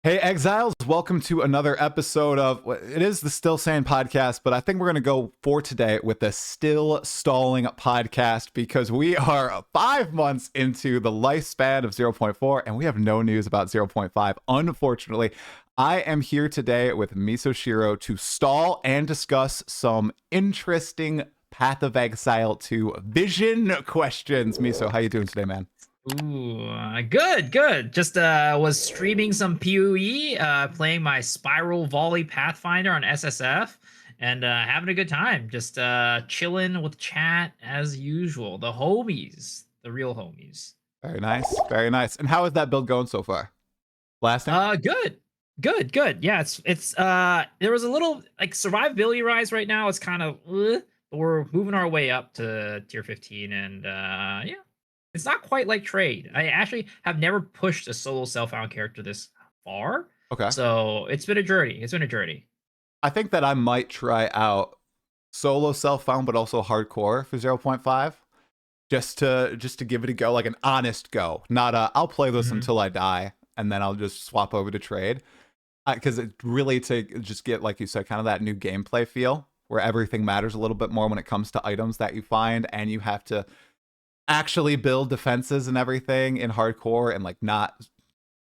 Hey Exiles, welcome to another episode of it is the Still Sane podcast, but I think we're going to go for today with the Still Stalling podcast because we are 5 months into the lifespan of 0.4 and we have no news about 0.5. Unfortunately, I am here today with MisoxShiru to stall and discuss some interesting Path of Exile 2 vision questions. Miso, how you doing today, man? Ooh, good. Just was streaming some PoE, playing my Spiral Volley Pathfinder on SSF, and having a good time. Just chilling with chat as usual. The homies, the real homies. Very nice, very nice. And how is that build going so far? Lasting? Good. Yeah, it's there was a little like survivability rise right now. It's kind of but we're moving our way up to tier 15, and yeah. It's not quite like trade. I actually have never pushed a solo self-found character this far. Okay. So it's been a journey. I think that I might try out solo self-found, but also hardcore for 0.5. Just to give it a go, like an honest go. Not I'll play this until I die, and then I'll just swap over to trade. Because it really to just get, like you said, kind of that new gameplay feel where everything matters a little bit more when it comes to items that you find, and you have to actually build defenses and everything in hardcore and like not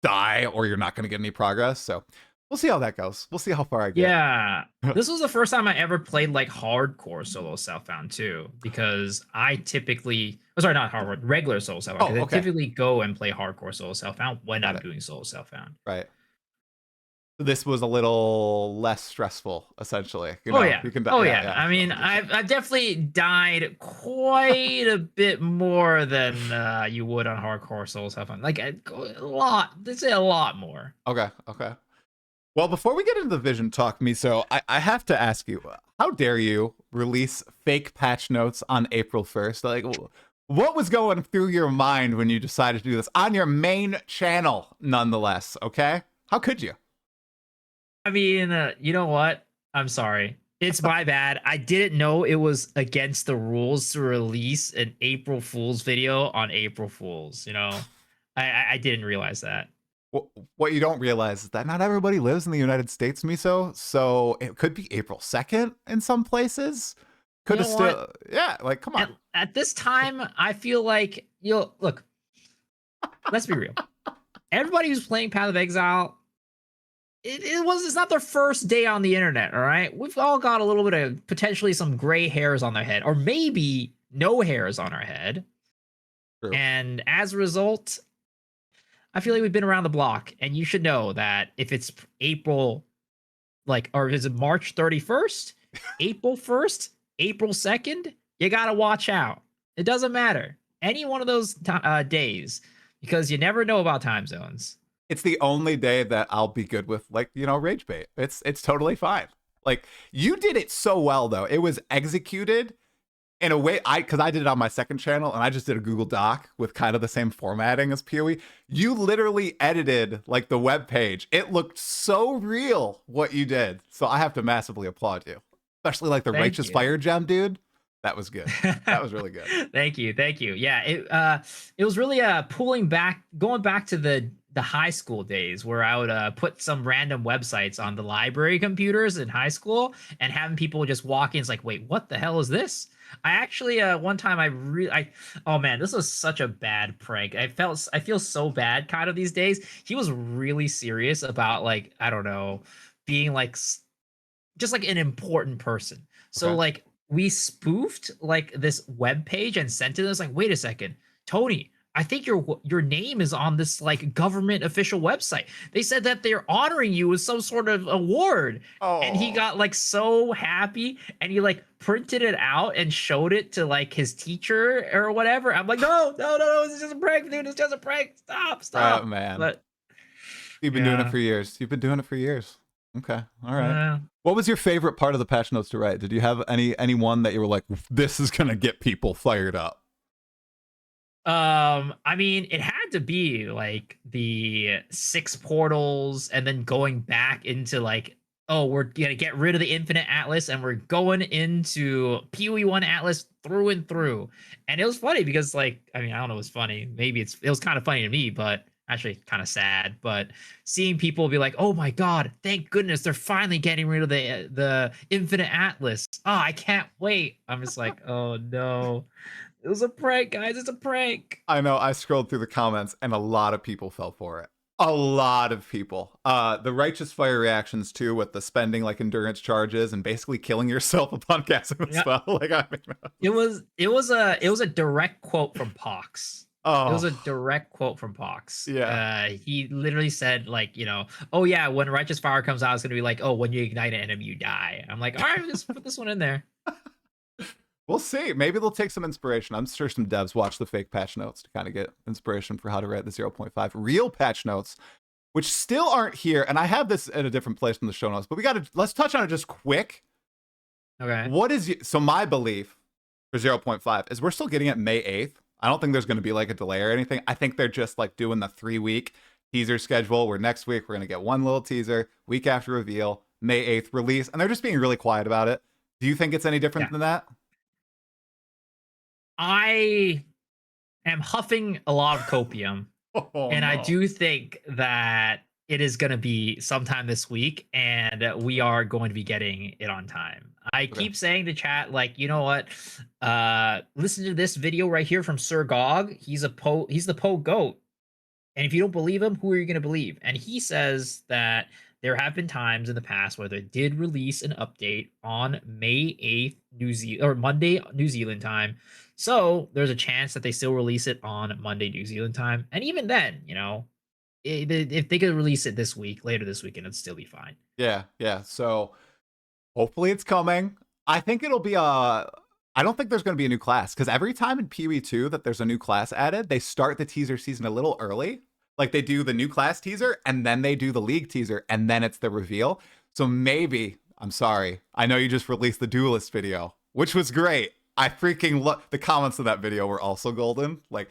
die or you're not going to get any progress. So we'll see how that goes. We'll see how far I get. Yeah. This was the first time I ever played like hardcore solo self-found too, because I typically not hardcore, regular solo self-found. I typically go and play hardcore solo self-found when I'm doing solo self-found. Right. This was a little less stressful, essentially. You yeah. I mean, I've definitely died quite a bit more than you would on hardcore solo self-found. Like a lot. Let's say a lot more. Okay. Well, before we get into the vision talk, Miso, I have to ask you, how dare you release fake patch notes on April 1st? Like, what was going through your mind when you decided to do this on your main channel, nonetheless? Okay, how could you? I mean, you know what? I'm sorry. It's my bad. I didn't know it was against the rules to release an April Fool's video on April Fool's. You know, I didn't realize that. What you don't realize is that not everybody lives in the United States, Miso. So it could be April 2nd in some places. Could have still, yeah. Like, come on. At this time, I feel like look. Let's be real. Everybody who's playing Path of Exile. It's not their first day on the internet, all right? We've all got a little bit of potentially some gray hairs on their head, or maybe no hairs on our head. True. And as a result, I feel like we've been around the block, and you should know that if it's April, or is it March 31st, April 1st, April 2nd, you gotta watch out. It doesn't matter. Any one of those days, because you never know about time zones. It's the only day that I'll be good with, like, rage bait. It's totally fine. Like, you did it so well, though. It was executed in a way, because I did it on my second channel, and I just did a Google Doc with kind of the same formatting as PoE. You literally edited, like, the web page. It looked so real, what you did. So I have to massively applaud you. Especially, like, the Righteous Fire Gem, dude. That was good. That was really good. Thank you. Yeah, it was really going back to the high school days where I would put some random websites on the library computers in high school and having people just walk in. It's like, wait, what the hell is this? I actually one time oh man, this was such a bad prank. I feel so bad kind of these days. He was really serious about, like, I don't know, being like just like an important person. So like we spoofed like this web page and sent it. It's like, wait a second, Tony, I think your name is on this like government official website. They said that they're honoring you with some sort of award. Oh. And he got like so happy, and he like printed it out and showed it to like his teacher or whatever. I'm like, no, it's just a prank, dude. It's just a prank. Stop. Oh man. But you've been doing it for years. Okay. All right. What was your favorite part of the patch notes to write? Did you have any one that you were like, this is gonna get people fired up? I mean, it had to be like the 6 portals and then going back into like, oh, we're gonna get rid of the Infinite Atlas and we're going into PoE 1 Atlas through and through. And it was funny because, like, I mean, I don't know, it was funny. Maybe it was kind of funny to me, but actually kind of sad, but seeing people be like, "Oh my god, thank goodness they're finally getting rid of the Infinite Atlas. Oh, I can't wait." I'm just like, "Oh no. It was a prank, guys. It's a prank." I know, I scrolled through the comments and a lot of people fell for it. A lot of people. The righteous fire reactions too, with the spending like endurance charges and basically killing yourself upon casting the Yeah. spell. Like, I mean, It was a direct quote from Pox. It was oh a direct quote from Pox. yeah. He literally said, like, "Oh yeah, when Righteous Fire comes out, it's gonna be like, oh, when you ignite an enemy, you die." I'm like, all right, just put this one in there. We'll see. Maybe they'll take some inspiration. I'm sure some devs watch the fake patch notes to kind of get inspiration for how to write the 0.5 real patch notes, which still aren't here. And I have this in a different place in the show notes, but let's touch on it just quick. Okay. So my belief for 0.5 is we're still getting it May 8th. I don't think there's going to be like a delay or anything. I think they're just like doing the 3-week teaser schedule where next week we're going to get one little teaser, week after reveal, May 8th release. And they're just being really quiet about it. Do you think it's any different than that? I am huffing a lot of copium, and No. I do think that it is going to be sometime this week, and we are going to be getting it on time. I keep saying to chat, like, you know what? Listen to this video right here from Sir Gog. He's the Poe goat. And if you don't believe him, who are you going to believe? And he says that there have been times in the past where they did release an update on May 8th, Monday, New Zealand time. So there's a chance that they still release it on Monday, New Zealand time. And even then, if they could release it later this weekend, it'd still be fine. Yeah. So hopefully it's coming. I think it'll be I don't think there's going to be a new class because every time in PoE 2 that there's a new class added, they start the teaser season a little early. Like they do the new class teaser and then they do the league teaser and then it's the reveal. So maybe, I'm sorry, I know you just released the Duelist video, which was great. I freaking love the comments of that video were also golden. Like,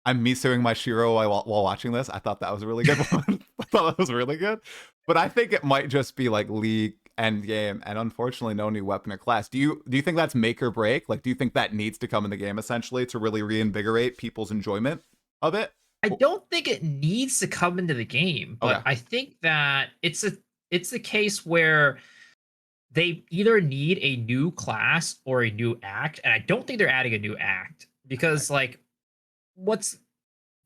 I'm misoing my Shiro while watching this. I thought that was a really good one. I thought that was really good. But I think it might just be like league end game, and unfortunately, no new weapon or class. Do you think that's make or break? Like, do you think that needs to come in the game essentially to really reinvigorate people's enjoyment of it? I don't think it needs to come into the game, but Okay. I think that it's a case where they either need a new class or a new act, and I don't think they're adding a new act because like what's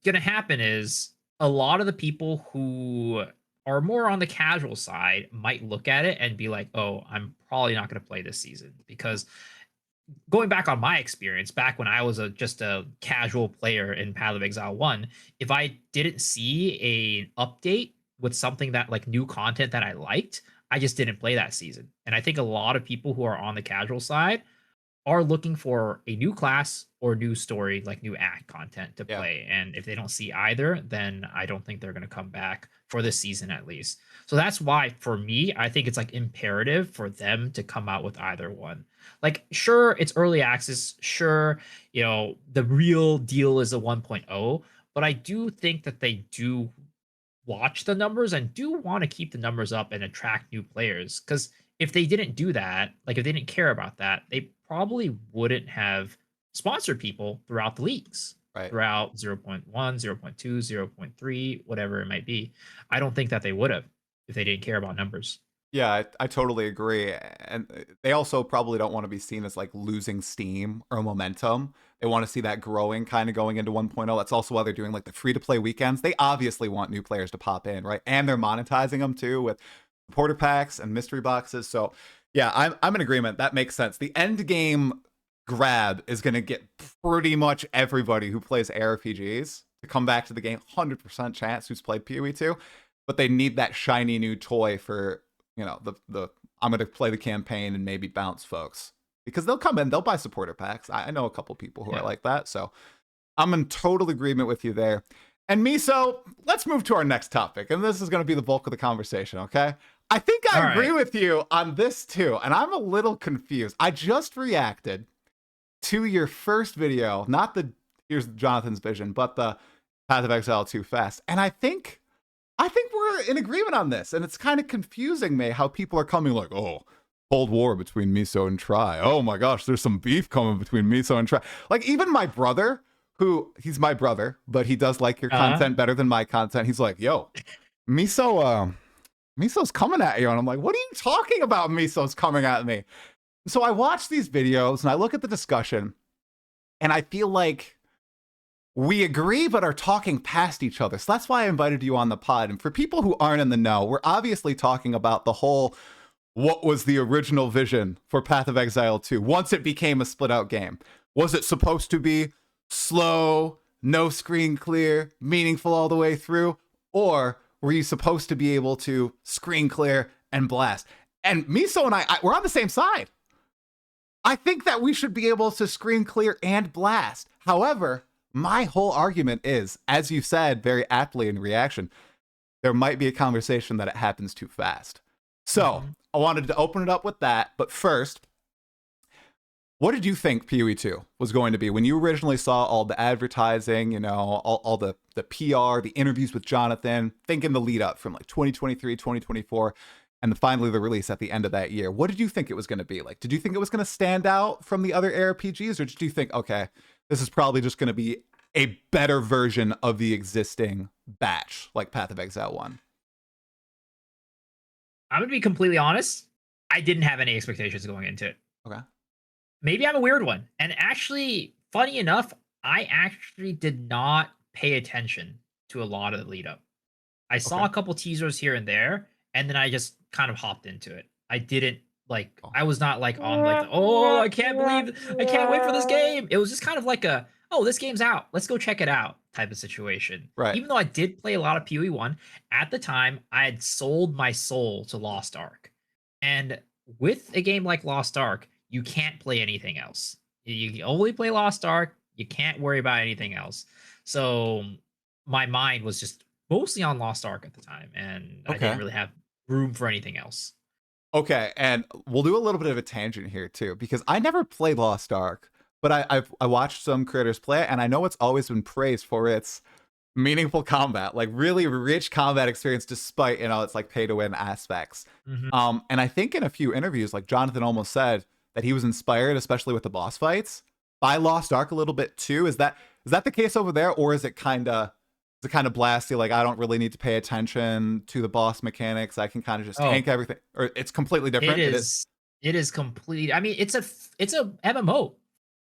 going to happen is a lot of the people who are more on the casual side might look at it and be like, "Oh, I'm probably not going to play this season," because going back on my experience back when I was just a casual player in Path of Exile 1, if I didn't see an update with something that like new content that I liked, I just didn't play that season. And I think a lot of people who are on the casual side are looking for a new class or new story, like new act content to play. And if they don't see either, then I don't think they're going to come back for this season at least. So that's why for me, I think it's like imperative for them to come out with either one. Like, sure, it's early access. Sure, the real deal is a 1.0, but I do think that they do watch the numbers and do want to keep the numbers up and attract new players. Because if they didn't do that, like if they didn't care about that, they probably wouldn't have sponsored people throughout the leagues, throughout 0.1, 0.2, 0.3, whatever it might be. I don't think that they would have if they didn't care about numbers. Yeah, I totally agree. And they also probably don't want to be seen as like losing steam or momentum. They want to see that growing kind of going into 1.0. That's also why they're doing like the free to play weekends. They obviously want new players to pop in, right? And they're monetizing them too with supporter packs and mystery boxes. So yeah, I'm in agreement. That makes sense. The end game grab is going to get pretty much everybody who plays ARPGs to come back to the game. 100% chance who's played PoE 2. But they need that shiny new toy for the I'm going to play the campaign and maybe bounce folks, because they'll come in, they'll buy supporter packs. I know a couple people who are like that. So I'm in total agreement with you there. And Miso, let's move to our next topic. And this is going to be the bulk of the conversation. Okay. I think I agree with you on this too. And I'm a little confused. I just reacted to your first video, not the here's Jonathan's vision, but the Path of Exile 2 Fast. And I think we're in agreement on this, and it's kind of confusing me how people are coming like, oh, Cold War between Miso and Tri. Oh my gosh, there's some beef coming between Miso and Tri. Like, even my brother, he's my brother, but he does like your Uh, content better than my content. He's like, yo, Miso's coming at you. And I'm like, what are you talking about? Miso's coming at me. So I watch these videos and I look at the discussion and I feel like we agree but are talking past each other. So that's why I invited you on the pod. And for people who aren't in the know, we're obviously talking about the whole what was the original vision for Path of Exile 2 once it became a split out game. Was it supposed to be slow, no screen clear, meaningful all the way through? Or were you supposed to be able to screen clear and blast? And Miso and I we're on the same side. I think that we should be able to screen clear and blast. However, my whole argument is, as you said very aptly in reaction, there might be a conversation that it happens too fast. So I wanted to open it up with that. But first, what did you think PoE 2 was going to be when you originally saw all the advertising, you know, all the PR, the interviews with Jonathan, thinking the lead up from like 2023, 2024, and finally the release at the end of that year? What did you think it was going to be like? Did you think it was going to stand out from the other ARPGs, or did you think, okay, this is probably just going to be a better version of the existing batch, like Path of Exile 1? I'm gonna be completely honest. I didn't have any expectations going into it. Okay. Maybe I'm a weird one. And actually, funny enough, I actually did not pay attention to a lot of the lead up. I saw Okay. a couple teasers here and there, and then I just kind of hopped into it. I didn't like. I was not like on like, oh, I can't wait for this game. It was just kind of like a, oh, this game's out, let's go check it out type of situation. Right. Even though I did play a lot of PoE 1 at the time, I had sold my soul to Lost Ark, and with a game like Lost Ark, you can't play anything else. You can only play Lost Ark. You can't worry about anything else. So my mind was just mostly on Lost Ark at the time, and I Okay. didn't really have room for anything else. Okay, and we'll do a little bit of a tangent here too, because I never played Lost Ark, but I watched some creators play it, and I know it's always been praised for its meaningful combat, like really rich combat experience, despite, you know, it's like pay to win aspects. Mhm. And I think in a few interviews, like Jonathan almost said that he was inspired, especially with the boss fights, by Lost Ark a little bit too. Is that the case over there, or is it kind of blasty? Like, I don't really need to pay attention to the boss mechanics. I can kind of just Oh, tank everything, or it's completely different. it It is. is. It is complete. I mean, it's a MMO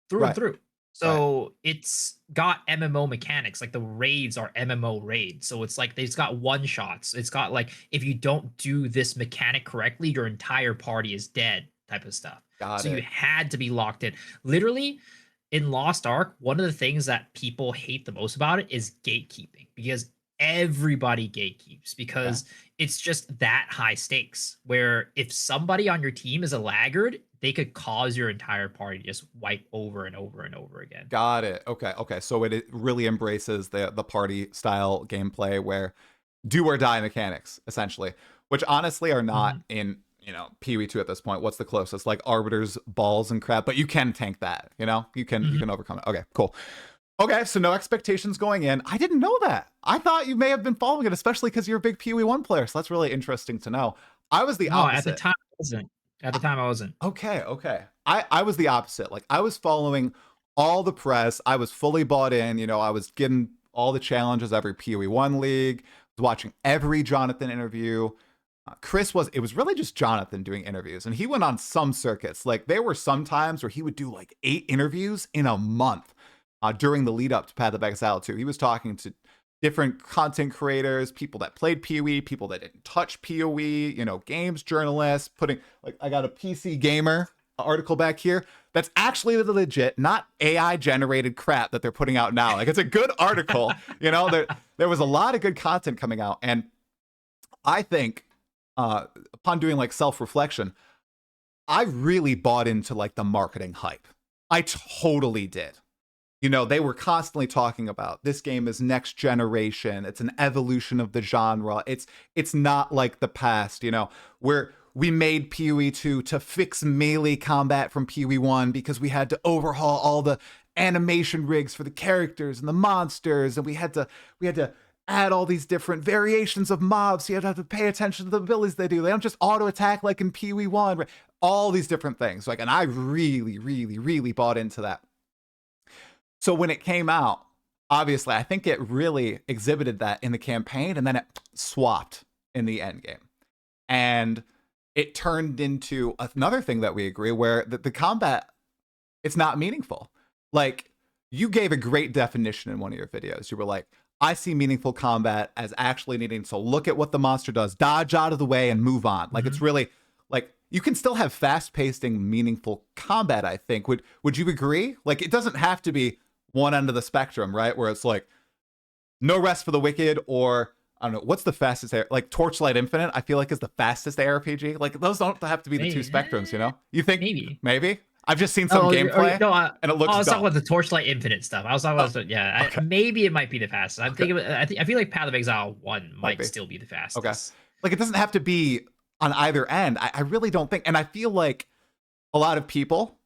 through and Right. through. Right. So it's got MMO mechanics. Like the raids are MMO raids. So it's like it's got one shots. It's got like if you don't do this mechanic correctly, your entire party is dead type of stuff. Got So you it. had to be locked in. Literally, in Lost Ark, one of the things that people hate the most about it is gatekeeping, because everybody gatekeeps Yeah. because it's just that high stakes where if somebody on your team is a laggard, they could cause your entire party to just wipe over and over and over again. Got it. Okay. Okay. So it really embraces the party style gameplay where do or die mechanics, essentially, which honestly are not Mhm. in, you know, PoE 2 at this point. What's the closest? Like Arbiter's balls and crap, but you can tank that, you know? You Mhm. can overcome it. Okay, cool. Okay, so no expectations going in. I didn't know that. I thought you may have been following it, especially because you're a big PoE 1 player. So that's really interesting to know. I was the No, at the opposite. time I wasn't. At the time I wasn't. Okay, okay. I was the opposite. Like, I was following all the press. I was fully bought in. You know, I was getting all the challenges, every PoE 1 league, was watching every Jonathan interview. It was really just Jonathan doing interviews, and he went on some circuits. Like, there were some times where he would do like 8 interviews in a month during the lead up to Path of Exile 2. He was talking to different content creators, people that played PoE, people that didn't touch PoE, you know, games journalists, putting, like, I got a PC Gamer article back here that's actually legit, not AI generated crap that they're putting out now. Like, it's a good article. You know, there was a lot of good content coming out, and I think upon doing like self-reflection, I really bought into like the marketing hype. I totally did. You know, they were constantly talking about this game is next generation. It's an evolution of the genre. It's not like the past, you know, where we made PoE 2 to fix melee combat from PoE 1 because we had to overhaul all the animation rigs for the characters and the monsters, and we had to add all these different variations of mobs. So you have to pay attention to the abilities they do. They don't just auto attack like in PoE 1. Right? All these different things. Like, and I really, really, really bought into that. So when it came out, obviously, I think it really exhibited that in the campaign, and then it swapped in the end game. And it turned into another thing that we agree, where the combat, it's not meaningful. Like, you gave a great definition in one of your videos. You were like, I see meaningful combat as actually needing to look at what the monster does, dodge out of the way, and move on. Like, it's really, like, you can still have fast-paced and meaningful combat, I think. Would you agree? Like, it doesn't have to be one end of the spectrum, right? Where it's like, no rest for the wicked, or I don't know, what's the fastest, like Torchlight Infinite, I feel like is the fastest ARPG. Like, those don't have to be the two spectrums, you know? You think maybe? I've just seen some gameplay, and it looks I was talking dumb. about the Torchlight Infinite stuff. I was talking about, Okay. maybe it might be the fastest. I'm thinking, I feel like Path of Exile 1 might still be the Okay. fastest. Like, it doesn't have to be on either end. I really don't think, and I feel like a lot of people,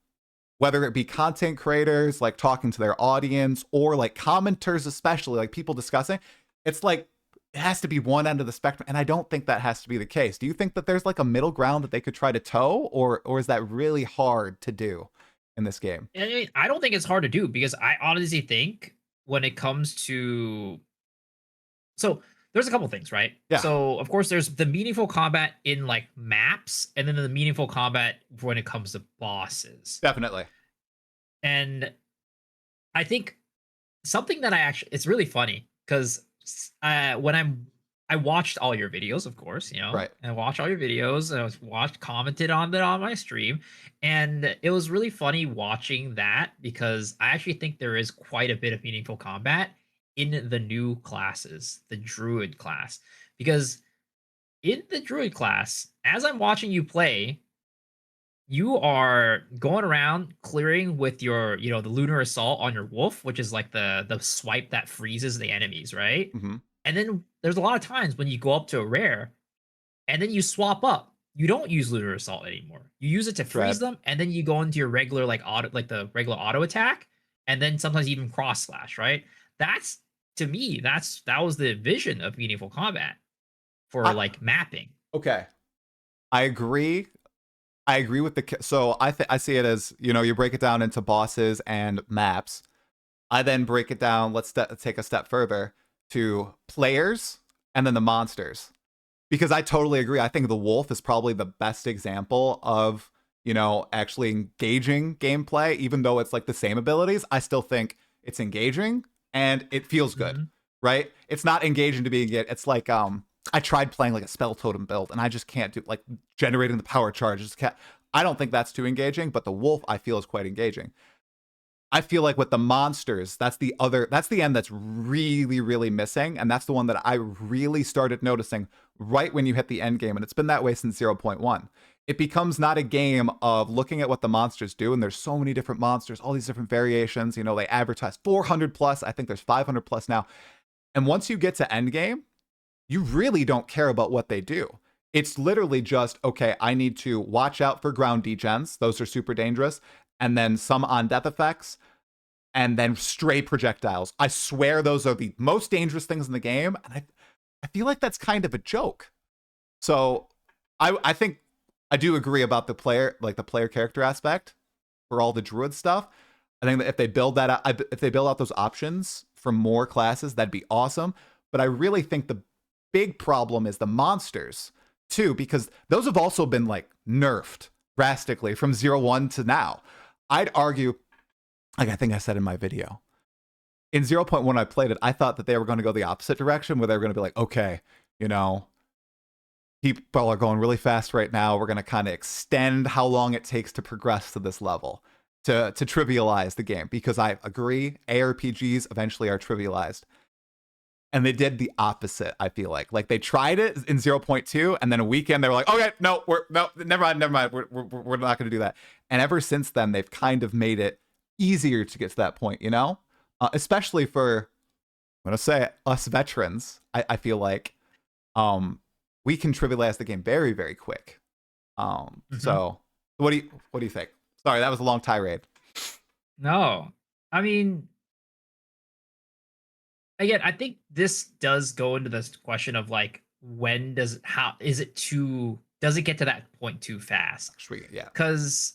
whether it be content creators, like talking to their audience, or like commenters, especially like people discussing, it's like, it has to be one end of the spectrum, and I don't think that has to be the case. Do you think that there's like a middle ground that they could try to toe, or is that really hard to do in this game? I mean, I don't think it's hard to do, because I honestly think when it comes to, so there's a couple things, right? Yeah. So of course there's the meaningful combat in like maps, and then the meaningful combat when it comes to bosses. Definitely. And I think something that it's really funny, because I watched all your videos, of course, Right. I watched all your videos, and commented on it on my stream, and it was really funny watching that, because I actually think there is quite a bit of meaningful combat in the new classes, the Druid class, because in the Druid class, as I'm watching you play, you are going around clearing with your, the lunar assault on your wolf, which is like the swipe that freezes the enemies, right? Mm-hmm. And then there's a lot of times when you go up to a rare, and then you swap up. You don't use lunar assault anymore. You use it to freeze Dread. them, and then you go into your regular the regular auto attack, and then sometimes even cross slash, right? That's, to me, that was the vision of meaningful combat for like mapping. Okay, I agree. I agree with so I see it as, you break it down into bosses and maps. I then break it down, let's take a step further, to players and then the monsters. Because I totally agree. I think the wolf is probably the best example of, actually engaging gameplay. Even though it's like the same abilities, I still think it's engaging and it feels good, right? It's not engaging to be engaged. It's like, I tried playing like a spell totem build, and I just can't do, like, generating the power charge. I don't think that's too engaging, but the wolf I feel is quite engaging. I feel like with the monsters, that's the end that's really, really missing, and that's the one that I really started noticing right when you hit the end game, and it's been that way since 0.1. It becomes not a game of looking at what the monsters do, and there's so many different monsters, all these different variations. They advertise 400 plus. I think there's 500 plus now. And once you get to end game, you really don't care about what they do. It's literally just, okay, I need to watch out for ground degens. Those are super dangerous. And then some on death effects. And then stray projectiles. I swear those are the most dangerous things in the game. And I feel like that's kind of a joke. So I think I do agree about the player character aspect for all the druid stuff. I think that if they build that out, if they build out those options for more classes, that'd be awesome. But I really think the big problem is the monsters too, because those have also been like nerfed drastically from 0.1 to now. I'd argue, like I think I said in my video, in 0.1 I played it, I thought that they were going to go the opposite direction, where they were going to be like, okay, people are going really fast right now, we're going to kind of extend how long it takes to progress to this level, to trivialize the game, because I agree ARPGs eventually are trivialized. And they did the opposite, I feel like. Like, they tried it in 0.2, and then a weekend they were like, okay, no, never mind. We're not going to do that. And ever since then, they've kind of made it easier to get to that point, especially for, I'm going to say it, us veterans. I feel like we can trivialize the game very, very quick. So what do you think? Sorry, that was a long tirade. No, I mean, again, I think this does go into this question of like, does it get to that point too fast? Yeah. Because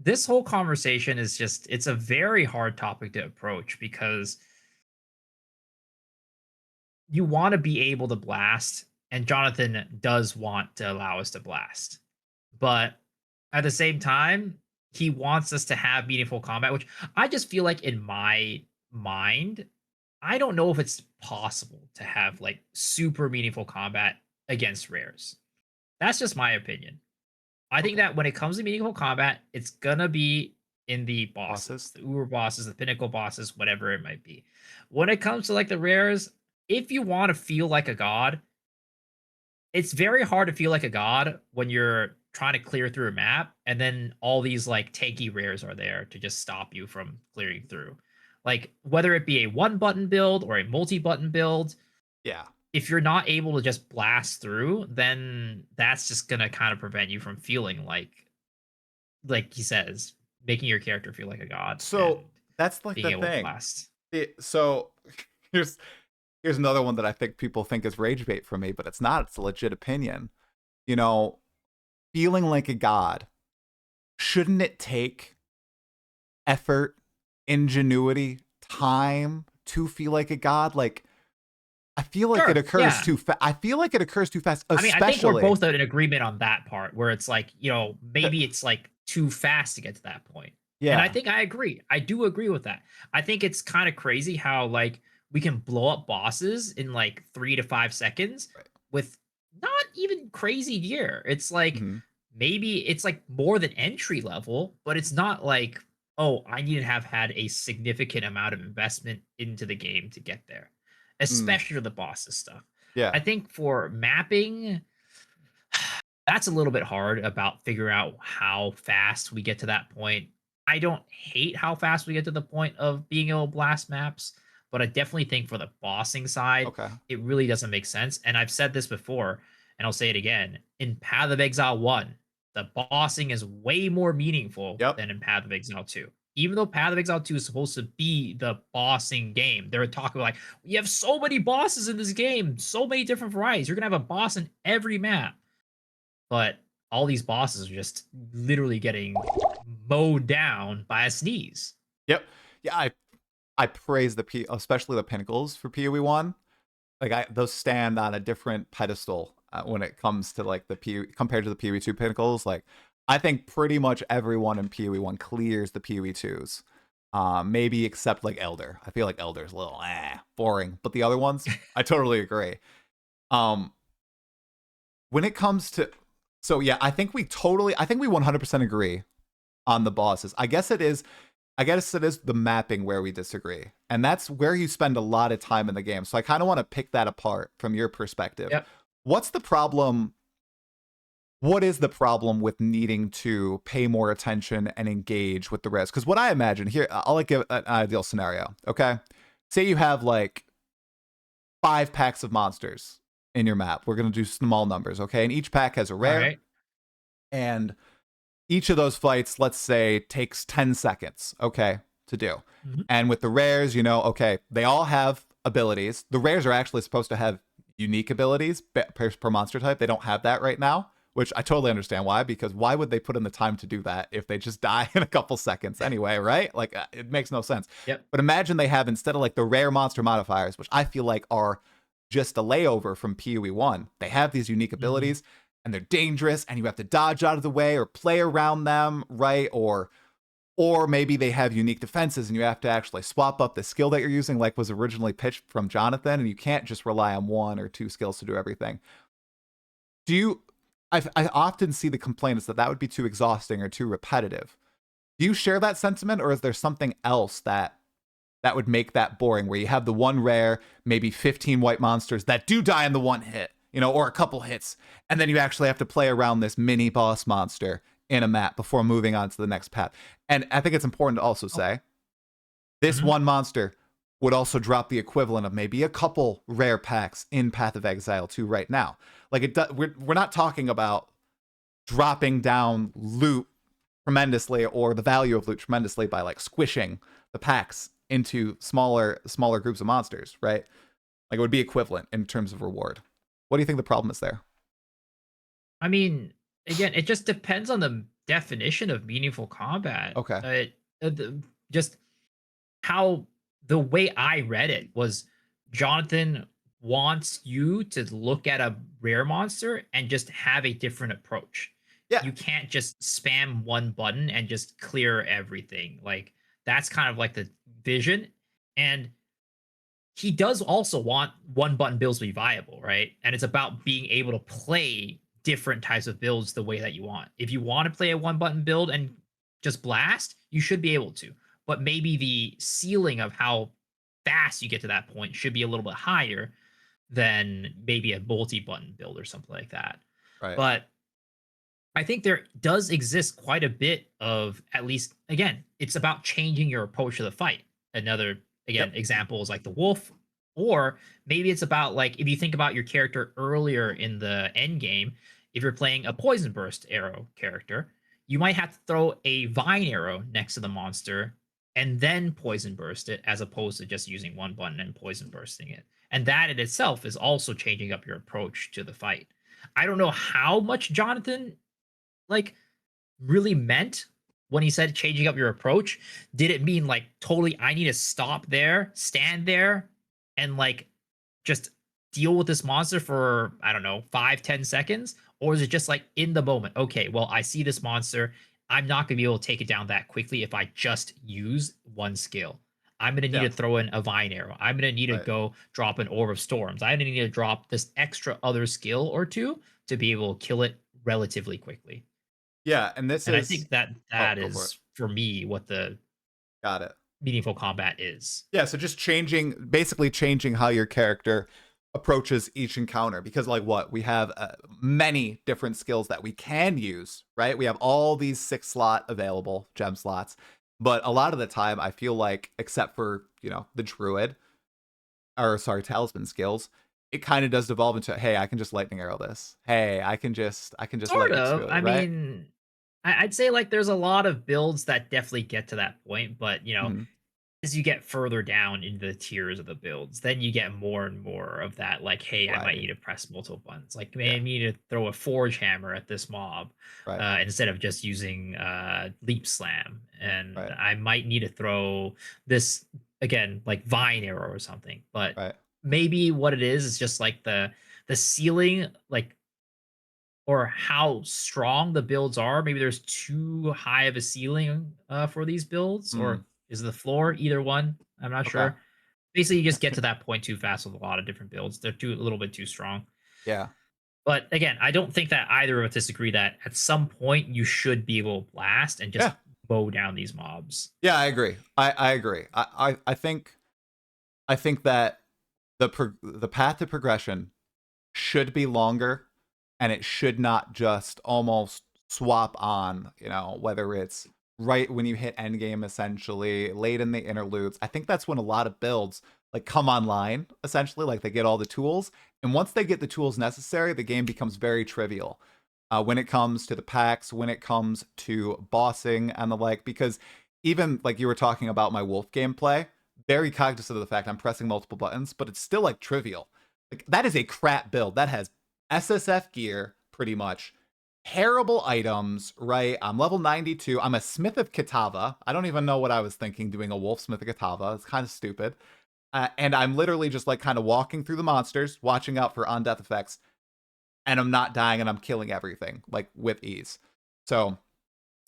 this whole conversation is just, it's a very hard topic to approach because you want to be able to blast, and Jonathan does want to allow us to blast. But at the same time, he wants us to have meaningful combat, which I just feel like in my mind, I don't know if it's possible to have like super meaningful combat against rares. That's just my opinion. I think Okay. that when it comes to meaningful combat, it's gonna be in the bosses, Bosses. the uber bosses, the pinnacle bosses, whatever it might be. When it comes to like the rares, if you want to feel like a god, it's very hard to feel like a god when you're trying to clear through a map and then all these like tanky rares are there to just stop you from clearing through. Like whether it be a one button build or a multi button build, Yeah. if you're not able to just blast through, then that's just gonna kind of prevent you from feeling like he says, making your character feel like a god and So that's like being the able to thing. blast. So here's here's another one that I think people think is rage bait for me, but it's not. It's a legit opinion. You know, feeling like a god, shouldn't it take effort, ingenuity, time to feel like a god? Like, I feel like it Sure, occurs yeah. too fast. I feel like it occurs too fast, I mean, I think we're especially. both in agreement on that part where it's like, maybe it's like too fast to get to that point. And I Yeah. think I agree. I do agree with that. I think it's kind of crazy how like we can blow up bosses in like 3 to 5 seconds Right. with not even crazy gear. It's like Hmm. maybe it's like more than entry level, but it's not like, oh, I need to have had a significant amount of investment into the game to get there, Mm. especially for the bosses stuff. I Yeah. think for mapping, that's a little bit hard about figuring out how fast we get to that point. I don't hate how fast we get to the point of being able to blast maps, but I definitely think for the bossing side, Okay. it really doesn't make sense. And I've said this before, and I'll say it again. In Path of Exile 1, the bossing is way more meaningful Yep. than in Path of Exile 2. Even though Path of Exile 2 is supposed to be the bossing game, they're talking about like, you have so many bosses in this game, so many different varieties. You're going to have a boss in every map. But all these bosses are just literally getting mowed down by a sneeze. Yep. Yeah. I praise the especially the pinnacles for PoE one. Like those stand on a different pedestal when it comes to like the PoE compared to the PoE two pinnacles. Like I think pretty much everyone in PoE one clears the PoE twos. Maybe except like Elder. I feel like Elder's a little boring, but the other ones, I totally agree. Um, when it comes to, so yeah, I think we 100% agree on the bosses. I guess it is the mapping where we disagree. And that's where you spend a lot of time in the game. So I kind of want to pick that apart from your perspective. Yep. What's the problem? What is the problem with needing to pay more attention and engage with the rest? Because what I imagine here, I'll like give an ideal scenario. Okay. Say you have like 5 packs of monsters in your map. We're going to do small numbers. Okay. And each pack has a All rare. right. And each of those fights, let's say, takes 10 seconds, okay, to do. Mhm. And with the rares, okay, they all have abilities. The rares are actually supposed to have unique abilities per monster type. They don't have that right now, which I totally understand why, because why would they put in the time to do that if they just die in a couple seconds anyway, right? Like, it makes no sense. Yep. But imagine they have, instead of like the rare monster modifiers, which I feel like are just a layover from PoE 1, they have these unique Mhm. abilities and they're dangerous and you have to dodge out of the way or play around them, right? Or maybe they have unique defenses and you have to actually swap up the skill that you're using, like was originally pitched from Jonathan, and you can't just rely on 1 or 2 skills to do everything. Do you I often see the complaint is that that would be too exhausting or too repetitive. Do you share that sentiment, or is there something else that would make that boring, where you have the one rare, maybe 15 white monsters that do die in the one hit, or a couple hits, and then you actually have to play around this mini boss monster in a map before moving on to the next path? And I think it's important to also Oh, say this mhm. one monster would also drop the equivalent of maybe a couple rare packs in Path of Exile 2 right now. Like we're not talking about dropping down loot tremendously or the value of loot tremendously by like squishing the packs into smaller groups of monsters, right? Like it would be equivalent in terms of reward. What do you think the problem is there? I mean, again, it just depends on definition of meaningful combat. Okay. Just how the way I read it was Jonathan wants you to look at a rare monster and just have a different approach. Yeah. You can't just spam one button and just clear everything. Like that's kind of like the vision. And he does also want one button builds to be viable, right? And it's about being able to play different types of builds the way that you want. If you want to play a one button build and just blast, you should be able to. But maybe the ceiling of how fast you get to that point should be a little bit higher than maybe a multi button build or something like that. Right. But I think there does exist quite a bit of, at least again, it's about changing your approach to the fight. Another again Yep. example is like the wolf, or maybe it's about like if you think about your character earlier in the end game, if you're playing a poison burst arrow character, you might have to throw a vine arrow next to the monster and then poison burst it, as opposed to just using one button and poison bursting it. And that in itself is also changing up your approach to the fight. I don't know how much Jonathan like really meant when he said changing up your approach. Did it mean like totally I need to stop there, stand there, and like just deal with this monster for, I don't know, 5-10 seconds? Or is it just like in the moment, okay, well, I see this monster. I'm not gonna be able to take it down that quickly if I just use one skill. I'm gonna need Yeah. to throw in a vine arrow. I'm gonna need to Right. go drop an orb of storms. I'm gonna need to drop this extra other skill or two to be able to kill it relatively quickly. Yeah. And this And I is, think that oh, that go for it. is for me what the Got it. meaningful combat is. Yeah, so just basically changing how your character approaches each encounter, because like what we have many different skills that we can use, right? We have all these 6-slot available gem slots, but a lot of the time I feel like, except for the druid, or sorry, talisman skills, it kind of does devolve into, hey, I can just lightning arrow this. Hey, I can just Sort lightning of. speed it, I right? mean, I'd say like there's a lot of builds that definitely get to that point, but Mhm. as you get further down into the tiers of the builds, then you get more and more of that. Like, hey, I might Right. need to press multiple buttons. Like, Yeah. maybe I need to throw a forge hammer at this mob Right. instead of just using leap slam, and Right. I might need to throw this again, like vine arrow or something. But Right. maybe what it is just like the ceiling, like or how strong the builds are. Maybe there's too high of a ceiling for these builds, Mm. or is the floor? Either one. I'm not Okay. sure. Basically, you just get to that point too fast with a lot of different builds. They're a little bit too strong. Yeah. But again, I don't think that either of us disagree that at some point you should be able to blast and just Yeah. mow down these mobs. Yeah, I agree. I agree. I think that the path to progression should be longer, and it should not just almost swap on, whether it's right when you hit endgame, essentially late in the interludes. I think that's when a lot of builds like come online, essentially, like they get all the tools, and once they get the tools necessary, the game becomes very trivial. When it comes to the packs, when it comes to bossing and the like, because even like you were talking about my wolf gameplay, very cognizant of the fact I'm pressing multiple buttons, but it's still like trivial. Like that is a crap build that has SSF gear, pretty much. Terrible items, right? I'm level 92. I'm a Smith of Kitava. I don't even know what I was thinking doing a Wolf Smith of Kitava. It's kind of stupid. And I'm literally just like kind of walking through the monsters, watching out for on-death effects, and I'm not dying and I'm killing everything, like with ease. So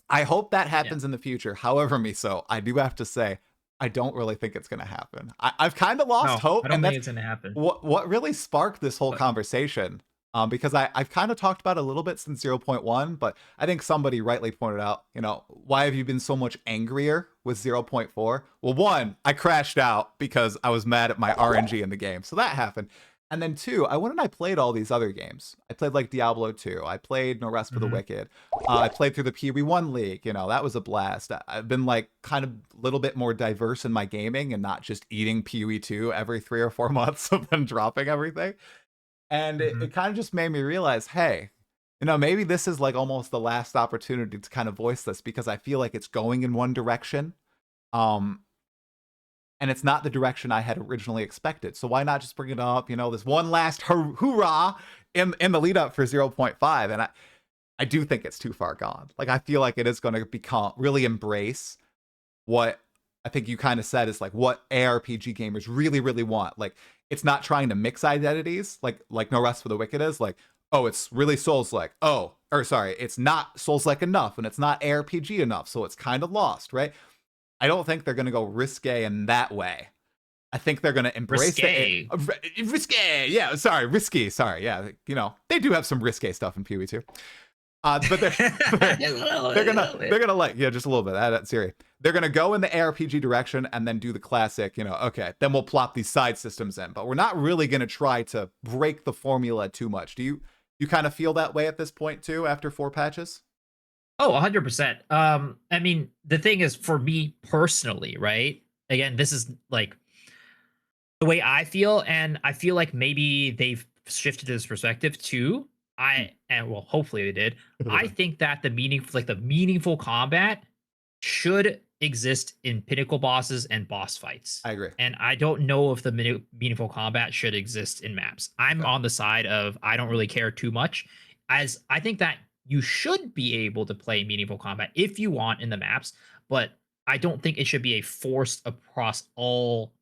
I hope that Yeah. happens in the future. However, Miso, I do have to say, I don't really think it's going to happen. I've kind of lost No, hope, I don't and think that's it's gonna happen. what really sparked this whole But conversation. Because I've kind of talked about it a little bit since 0.1, but I think somebody rightly pointed out, why have you been so much angrier with 0.4? Well, one, I crashed out because I was mad at my RNG in the game. So that happened. And then two, I went and I played all these other games. I played like Diablo 2. I played No Rest for the mhm. Wicked. I played through the PoE1 League. That was a blast. I've been like kind of a little bit more diverse in my gaming and not just eating PoE2 every 3 or 4 months and then dropping everything. And it Mhm. kind of just made me realize, hey, maybe this is like almost the last opportunity to kind of voice this, because I feel like it's going in one direction. Um, and it's not the direction I had originally expected. So why not just bring it up, this one last hoorah in the lead up for 0.5? And I do think it's too far gone. Like, I feel like it is going to become really embrace what I think you kind of said is like what ARPG gamers really, really want. Like, it's not trying to mix identities like No Rest for the Wicked is. Like, oh, it's really Souls-like. Oh, or sorry, it's not Souls-like enough, and it's not ARPG enough, so it's kind of lost, right? I don't think they're going to go risque in that way. I think they're going to embrace Risque. risque. Yeah, sorry, risky. Sorry, yeah, they do have some risque stuff in PoE too. But they're gonna like just a little bit. That's Siri. They're gonna go in the ARPG direction and then do the classic. Okay, then we'll plop these side systems in. But we're not really gonna try to break the formula too much. Do you kind of feel that way at this point too after 4 patches? Oh, 100%. I mean, the thing is, for me personally, right? Again, this is like the way I feel, and I feel like maybe they've shifted this perspective too. And well, hopefully they did. I think that the meaningful combat should exist in pinnacle bosses and boss fights. I agree. And I don't know if the meaningful combat should exist in maps. I'm on the side of I don't really care too much, as I think that you should be able to play meaningful combat if you want in the maps, but I don't think it should be a forced across all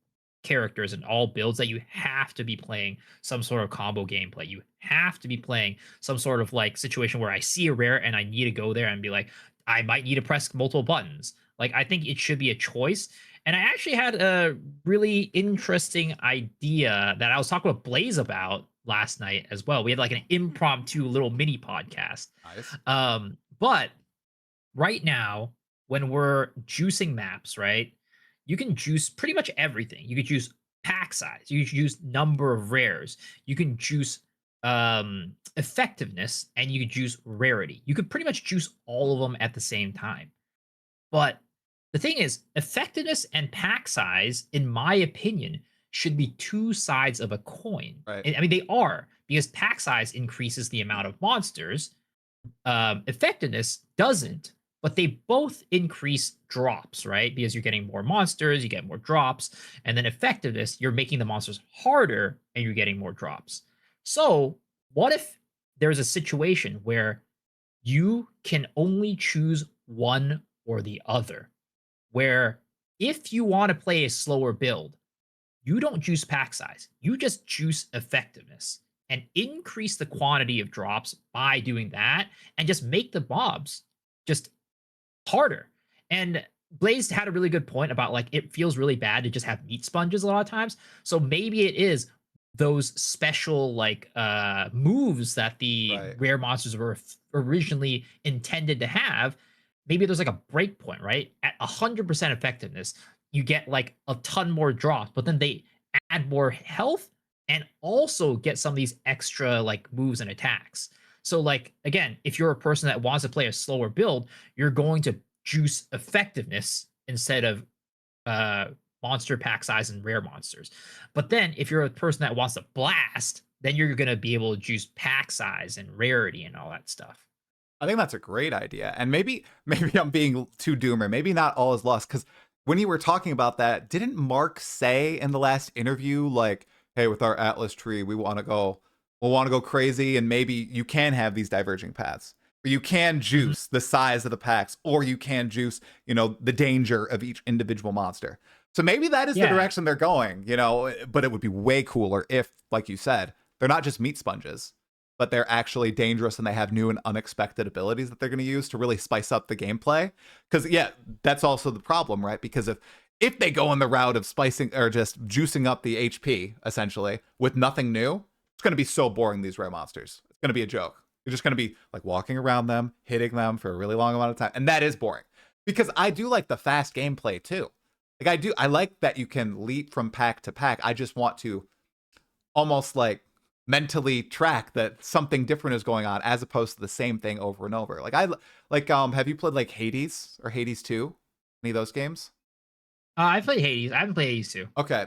characters and all builds that you have to be playing some sort of combo gameplay. You have to be playing some sort of like situation where I see a rare and I need to go there and be like, I might need to press multiple buttons. Like, I think it should be a choice. And I actually had a really interesting idea that I was talking with Blaze about last night as well. We had like an impromptu little mini podcast. Nice. But right now, when we're juicing maps, right, you can juice pretty much everything. You could juice pack size. You could juice number of rares. You can juice effectiveness, and you could juice rarity. You could pretty much juice all of them at the same time. But the thing is, effectiveness and pack size, in my opinion, should be two sides of a coin. Right. I mean, they are, because pack size increases the amount of monsters. Effectiveness doesn't, but they both increase drops, right? Because you're getting more monsters, you get more drops, and then effectiveness, you're making the monsters harder and you're getting more drops. So, what if there's a situation where you can only choose one or the other? Where if you want to play a slower build, you don't juice pack size, you just juice effectiveness and increase the quantity of drops by doing that, and just make the mobs just harder. And Blaze had a really good point about like it feels really bad to just have meat sponges a lot of times. So maybe it is those special like moves that the rare monsters were originally intended to have. Maybe there's like a break point, right? At 100% effectiveness, you get like a ton more drops, but then they add more health and also get some of these extra like moves and attacks. So like again, if you're a person that wants to play a slower build, you're going to juice effectiveness instead of monster pack size and rare monsters. But then if you're a person that wants to blast, then you're going to be able to juice pack size and rarity and all that stuff. I think that's a great idea. And maybe I'm being too doomer. Maybe not all is lost, because when you were talking about that, didn't Mark say in the last interview, like, hey, with our Atlas tree, we'll want to go crazy, and maybe you can have these diverging paths. Or you can juice the size of the packs, or you can juice, the danger of each individual monster. So maybe that is the direction they're going, but it would be way cooler if, like you said, they're not just meat sponges, but they're actually dangerous and they have new and unexpected abilities that they're going to use to really spice up the gameplay. Because, that's also the problem, right? Because if they go in the route of spicing or just juicing up the HP, essentially, with nothing new, it's going to be so boring, these rare monsters. It's going to be a joke. You're just going to be like walking around them, hitting them for a really long amount of time. And that is boring. Because I do like the fast gameplay too. I like that you can leap from pack to pack. I just want to almost like mentally track that something different is going on as opposed to the same thing over and over. Have you played like Hades or Hades 2? Any of those games? I played Hades. I haven't played Hades 2. Okay.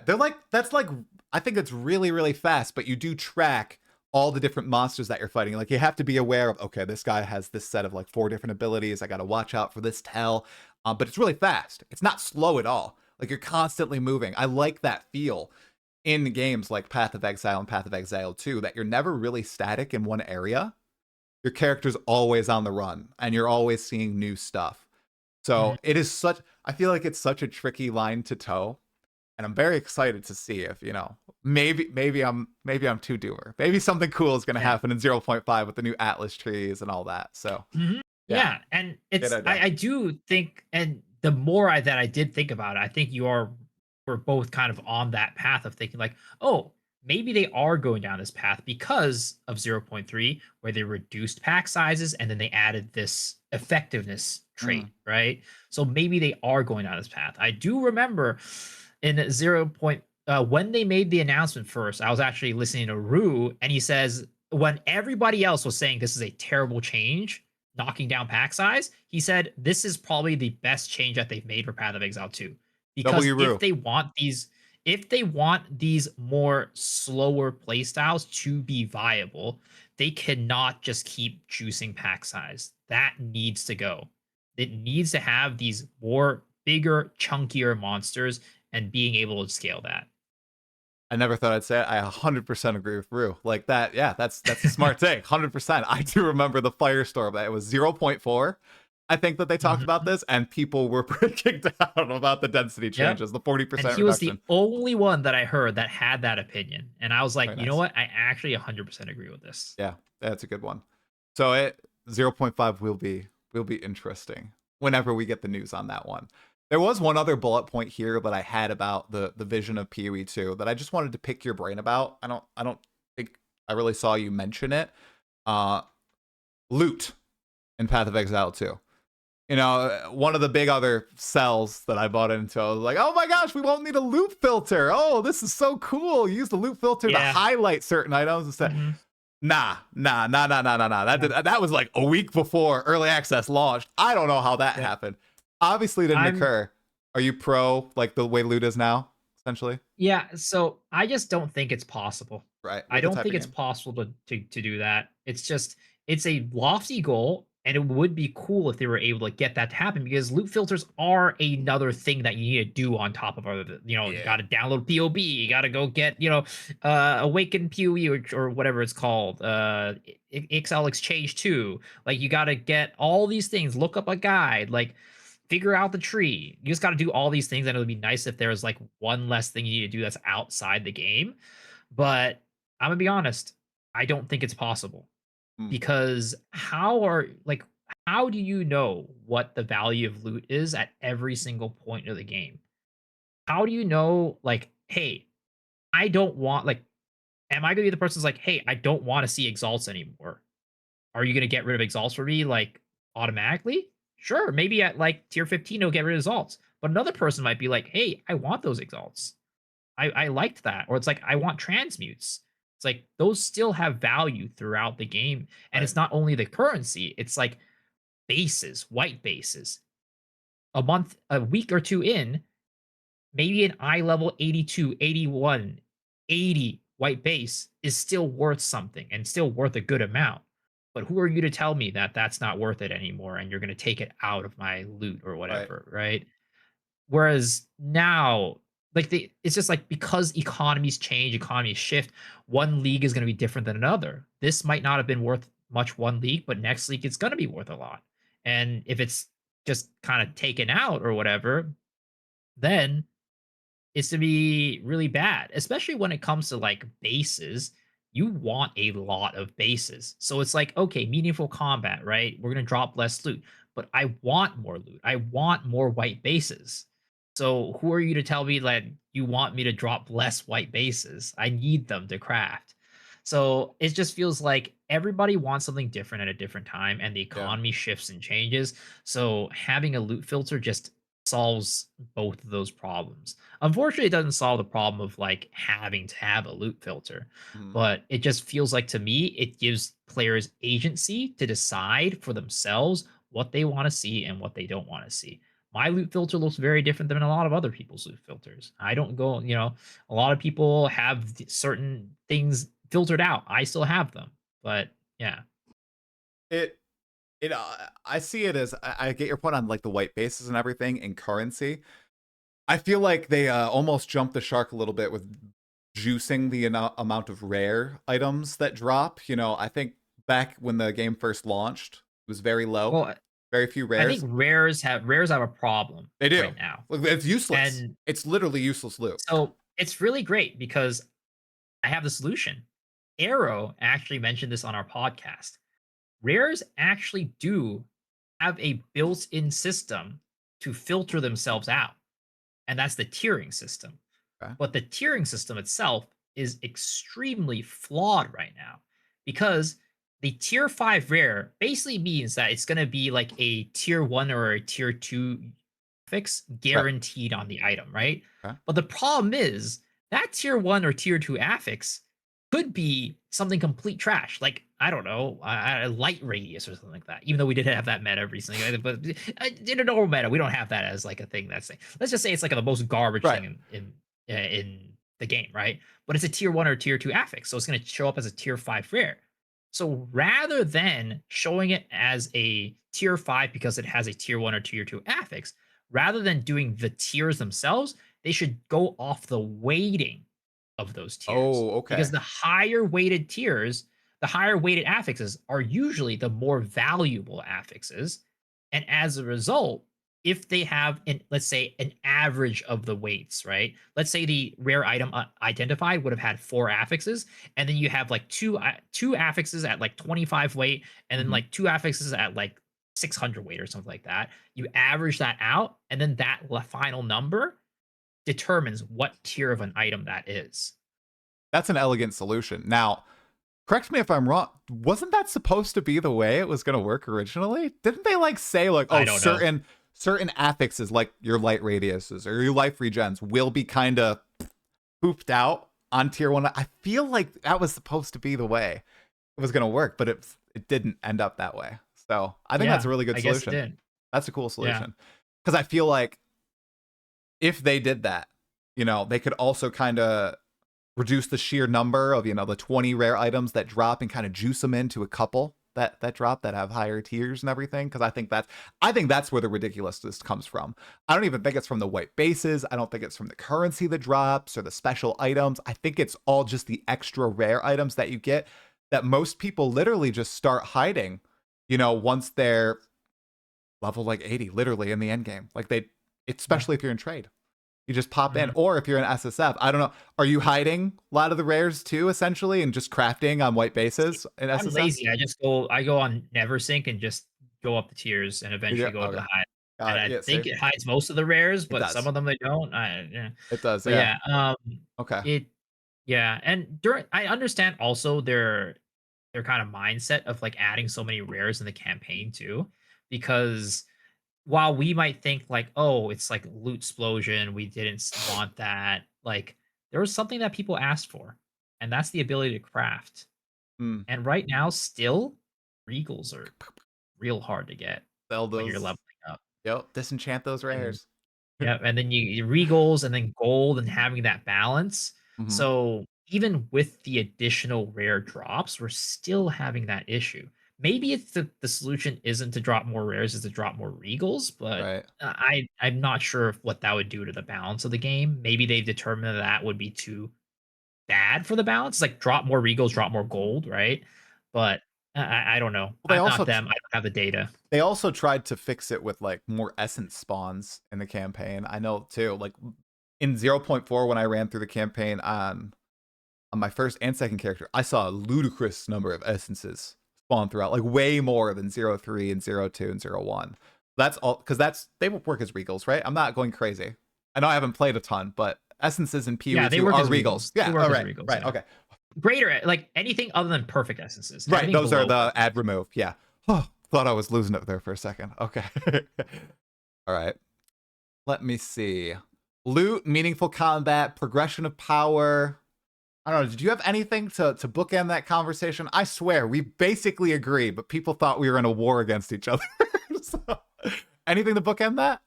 I think it's really, really fast, but you do track all the different monsters that you're fighting. Like, you have to be aware of, okay, this guy has this set of like 4 different abilities. I got to watch out for this tell. But it's really fast. It's not slow at all. Like, you're constantly moving. I like that feel in games like Path of Exile and Path of Exile 2, that you're never really static in one area. your character's always on the run and you're always seeing new stuff. So it is such, I feel like it's such a tricky line to toe. And I'm very excited to see if, maybe I'm too doomer. Maybe something cool is going to happen in 0.5 with the new Atlas trees and all that. So yeah, and it's I do think, and the more that I did think about it, I think we're both kind of on that path of thinking like, oh, maybe they are going down this path because of 0.3, where they reduced pack sizes and then they added this effectiveness trait, right? So maybe they are going down this path. I do remember in 0. When they made the announcement first, I was actually listening to Rue, and he says when everybody else was saying this is a terrible change, knocking down pack size, he said this is probably the best change that they've made for Path of Exile 2. Because if they want these more slower playstyles to be viable, they cannot just keep juicing pack size. That needs to go. It needs to have these more bigger, chunkier monsters and being able to scale that. I never thought I'd say it. I 100% agree with Rue. Like that, yeah, that's a smart take. 100%. I do remember the Firestorm. It was 0.4. I think that they talked about this, and people were breaking down about the density changes, the 40% reduction. And he was the only one that I heard that had that opinion. And I was like, Very you know what? I actually 100% agree with this. Yeah, that's a good one. So 0.5 will be interesting whenever we get the news on that one. There was one other bullet point here that I had about the vision of PoE 2 that I just wanted to pick your brain about. I don't think I really saw you mention it. Loot in Path of Exile 2. One of the big other cells that I bought into, I was like, oh my gosh, we won't need a loot filter. Oh, this is so cool. Use the loot filter to highlight certain items instead. Nah. That was like a week before early access launched. I don't know how that happened. Obviously it didn't occur. Are you pro like the way loot is now, essentially? Yeah, so I just don't think it's possible. Right. I don't think it's possible to do that. It's a lofty goal, and it would be cool if they were able to get that to happen, because loot filters are another thing that you need to do on top of other, you got to download POB, you got to go get, Awaken PoE or whatever it's called, XL Exchange 2. Like, you got to get all these things, look up a guide, like, figure out the tree. You just got to do all these things, and it would be nice if there was like one less thing you need to do that's outside the game. But I'm gonna be honest, I don't think it's possible, because how do you know what the value of loot is at every single point of the game? How do you know, like, hey, I don't want, like, am I gonna be the person who's like, hey, I don't want to see exalts anymore? Are you gonna get rid of exalts for me, like, automatically? Sure, maybe at like tier 15 it'll get rid of exalts. But another person might be like, hey, I want those exalts. I liked that. Or it's like, I want transmutes. It's like those still have value throughout the game. And it's not only the currency, it's like bases, white bases. A week or two in, maybe an eye level 82, 81, 80 white base is still worth something and still worth a good amount. But who are you to tell me that that's not worth it anymore and you're going to take it out of my loot or whatever, right? Whereas now, like, it's just like, because economies change, economies shift, one league is going to be different than another. This might not have been worth much one league, but next league it's going to be worth a lot. And if it's just kind of taken out or whatever, then it's to be really bad, especially when it comes to like bases. You want a lot of bases. So it's like, okay, meaningful combat, right? We're going to drop less loot, but I want more loot. I want more white bases. So who are you to tell me that you want me to drop less white bases? I need them to craft. So it just feels like everybody wants something different at a different time, and the economy shifts and changes. So having a loot filter just solves both of those problems. Unfortunately, it doesn't solve the problem of like having to have a loot filter, but it just feels like, to me, it gives players agency to decide for themselves what they want to see and what they don't want to see. My loot filter looks very different than a lot of other people's loot filters. I don't go, a lot of people have certain things filtered out. I still have them, but yeah. I see it as, I get your point on like the white bases and everything in currency. I feel like they almost jumped the shark a little bit with juicing the amount of rare items that drop. I think back when the game first launched. It was very low, Well, very few I think rares. rares have a problem They do. right now. Look, it's useless. And It's literally useless loot. so it's really great because I have the solution. Arrow actually mentioned this on our podcast. Rares actually do have a built-in system to filter themselves out, and that's the tiering system. Okay. But the tiering system itself is extremely flawed right now because the tier 5 rare basically means that it's going to be like a tier 1 or a tier 2 fix Right. guaranteed on the item, right? Okay. But the problem is that tier 1 or tier 2 affix could be something complete trash. Like, I don't know, a light radius or something like that. Even though we did have that meta recently, but in a normal meta, we don't have that as like a thing. That's like, let's just say it's like the most garbage Right. thing in the game, right? But it's a tier 1 or tier 2 affix, so it's going to show up as a tier 5 rare. So rather than showing it as a tier 5 because it has a tier 1 or tier 2 affix, rather than doing the tiers themselves, they should go off the weighting of those tiers. Oh, Because okay. the higher weighted tiers, the higher weighted affixes are usually the more valuable affixes. And as a result, if they have an, let's say, an average of the weights, right? Let's say the rare item identified would have had 4 affixes, and then you have like two affixes at like 25 weight, and then Mhm. like 2 affixes at like 600 weight or something like that. You average that out, and then that final number determines what tier of an item that is. That's an elegant solution. Now, correct me if I'm wrong. Wasn't that supposed to be the way it was going to work originally? Didn't they like say like, I oh, don't know. certain affixes like your light radiuses or your life regens will be kind of pooped out on tier 1? I feel like that was supposed to be the way it was going to work, but it didn't end up that way. So I think that's Yeah, a really good I guess it solution. did. That's a cool Yeah. solution. Because I feel like if they did that, they could also kind of reduce the sheer number of the 20 rare items that drop and kind of juice them into a couple that drop that have higher tiers and everything. Because I think that's where the ridiculousness comes from. I don't even think it's from the white bases. I don't think it's from the currency that drops or the special items. I think it's all just the extra rare items that you get that most people literally just start hiding once they're level like 80 literally in the end game. Like Yeah. especially if you're in trade, you just pop in. Mhm. Or if you're in SSF, I don't know. Are you hiding a lot of the rares too, essentially, and just crafting on white See, bases in I'm SSF? lazy. I go on Neversink and just go up the tiers and Yeah. eventually go to the Okay. high. And Got it. I Yeah. think Same. it hides most of the rares, It but some does. of them they don't. Yeah. It does. But Yeah. yeah, Okay. it yeah, and during I understand also their kind of mindset of like adding so many rares in the campaign too, because while we might think like, oh, it's like loot explosion, we didn't want that. Like there was something that people asked for, and that's the ability to craft. Hmm. And right now, still, regals are real hard to get Sell when you're those. leveling up. Yep. Disenchant those And rares. yeah, and then you regals and then gold and having that balance. Hmm. So even with the additional rare drops, we're still having that issue. Maybe it's the solution isn't to drop more rares, is to drop more regals, but Right. I'm not sure what that would do to the balance of the game. Maybe they've determined that would be too bad for the balance. Like drop more regals, drop more gold, right? But I don't know. Well, I'm not them. I don't have the data. they also tried to fix it with like more essence spawns in the campaign. I know too. Like in 0.4 when I ran through the campaign on my first and second character, I saw a ludicrous number of essences spawn throughout, like way more than 0.3 and 0.2 and 0.1. That's all because they work as regals, right? I'm not going crazy. I know I haven't played a ton, but essences in Yeah, they PoE2 work are as regals. regals. They Yeah. work All as right. regals. Right. Yeah. Okay. Greater, like anything other than perfect essences. Right. Everything Those are below the perfect. add remove. Yeah. Oh, thought I was losing it there for a second. Okay. All right. Let me see. Loot, meaningful combat, progression of power. I don't know. Did you have anything to bookend that conversation? I swear, we basically agree, but people thought we were in a war against each other. So, anything to bookend that?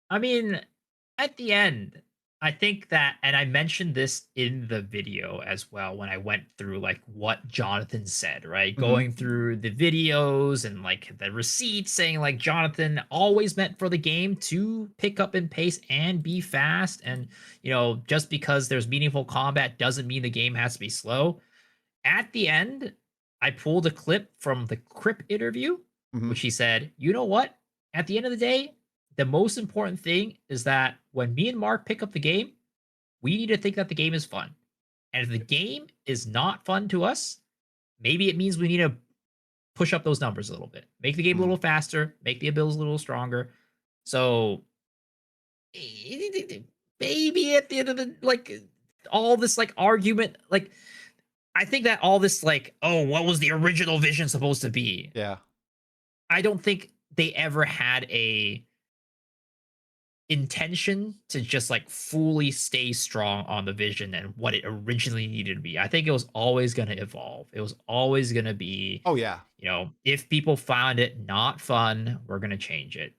I mean, at the end, I think that, and I mentioned this in the video as well when I went through like what Jonathan said, right? Mm-hmm. Going through the videos and like the receipts saying like Jonathan always meant for the game to pick up in pace and be fast. And, just because there's meaningful combat doesn't mean the game has to be slow. At the end, I pulled a clip from the Crip interview, Mhm. which he said, "You know what? At the end of the day, the most important thing is that when me and Mark pick up the game, we need to think that the game is fun. And if the game is not fun to us, maybe it means we need to push up those numbers a little bit, make the game a Mhm. little faster, make the abilities a little stronger." So maybe at the end of the all this argument, I think that all this oh, what was the original vision supposed to be? Yeah. I don't think they ever had a intention to just fully stay strong on the vision and what it originally needed to be. I think it was always going to evolve. It was always going to be, Oh yeah. if people found it not fun, we're going to change it.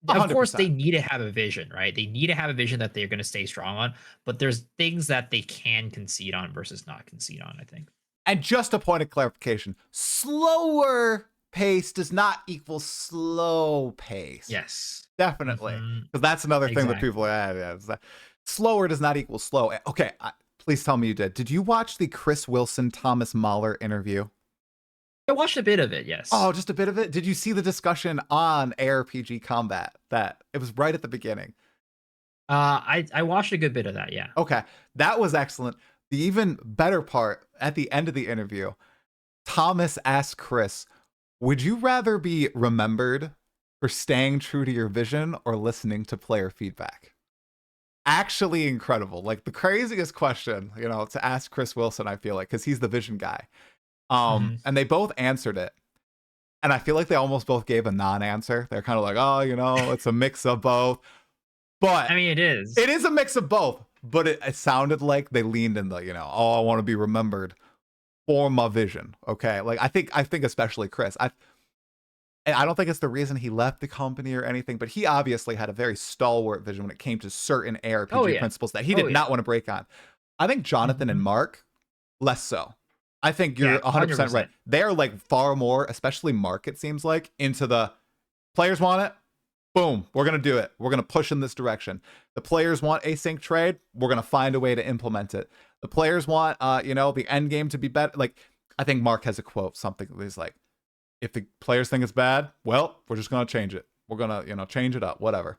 Of course, they 100%. need to have a vision, right? They need to have a vision that they're going to stay strong on, but there's things that they can concede on versus not concede on, I think. And just a point of clarification, slower pace does not equal slow pace. Yes. Definitely. Because that's another thing that people Exactly. is that slower does not equal slow. Okay, please tell me you did. Did you watch the Chris Wilson Thomas Mahler interview? I watched a bit of it, yes. Oh, just a bit of it? Did you see the discussion on ARPG combat? That it was right at the beginning. I watched a good bit of that, yeah. Okay, that was excellent. The even better part at the end of the interview, Thomas asked Chris, would you rather be remembered for staying true to your vision or listening to player feedback? Actually incredible. Like the craziest question, to ask Chris Wilson, I feel like, because he's the vision guy. Mhm. And they both answered it. And I feel like they almost both gave a non-answer. They're kind of like, oh, it's a mix of both. But I mean, it is. it is a mix of both. But it sounded like they leaned in the, oh, I want to be remembered for my vision. Okay. Like I think especially Chris. And I don't think it's the reason he left the company or anything, but he obviously had a very stalwart vision when it came to certain Oh, ARPG yeah. principles that he Oh, did yeah. not want to break on. I think Jonathan and Mhm. Mark, less so. I think Yeah, you're 100% right. 100%. They're far more, especially Mark, it seems like, into the players want it. Boom, we're going to do it. We're going to push in this direction. The players want async trade. We're going to find a way to implement it. The players want, the end game to be better. Like, I think Mark has a quote, something that is like, if the players think it's bad, well, we're just going to change it. We're going to, change it up, whatever.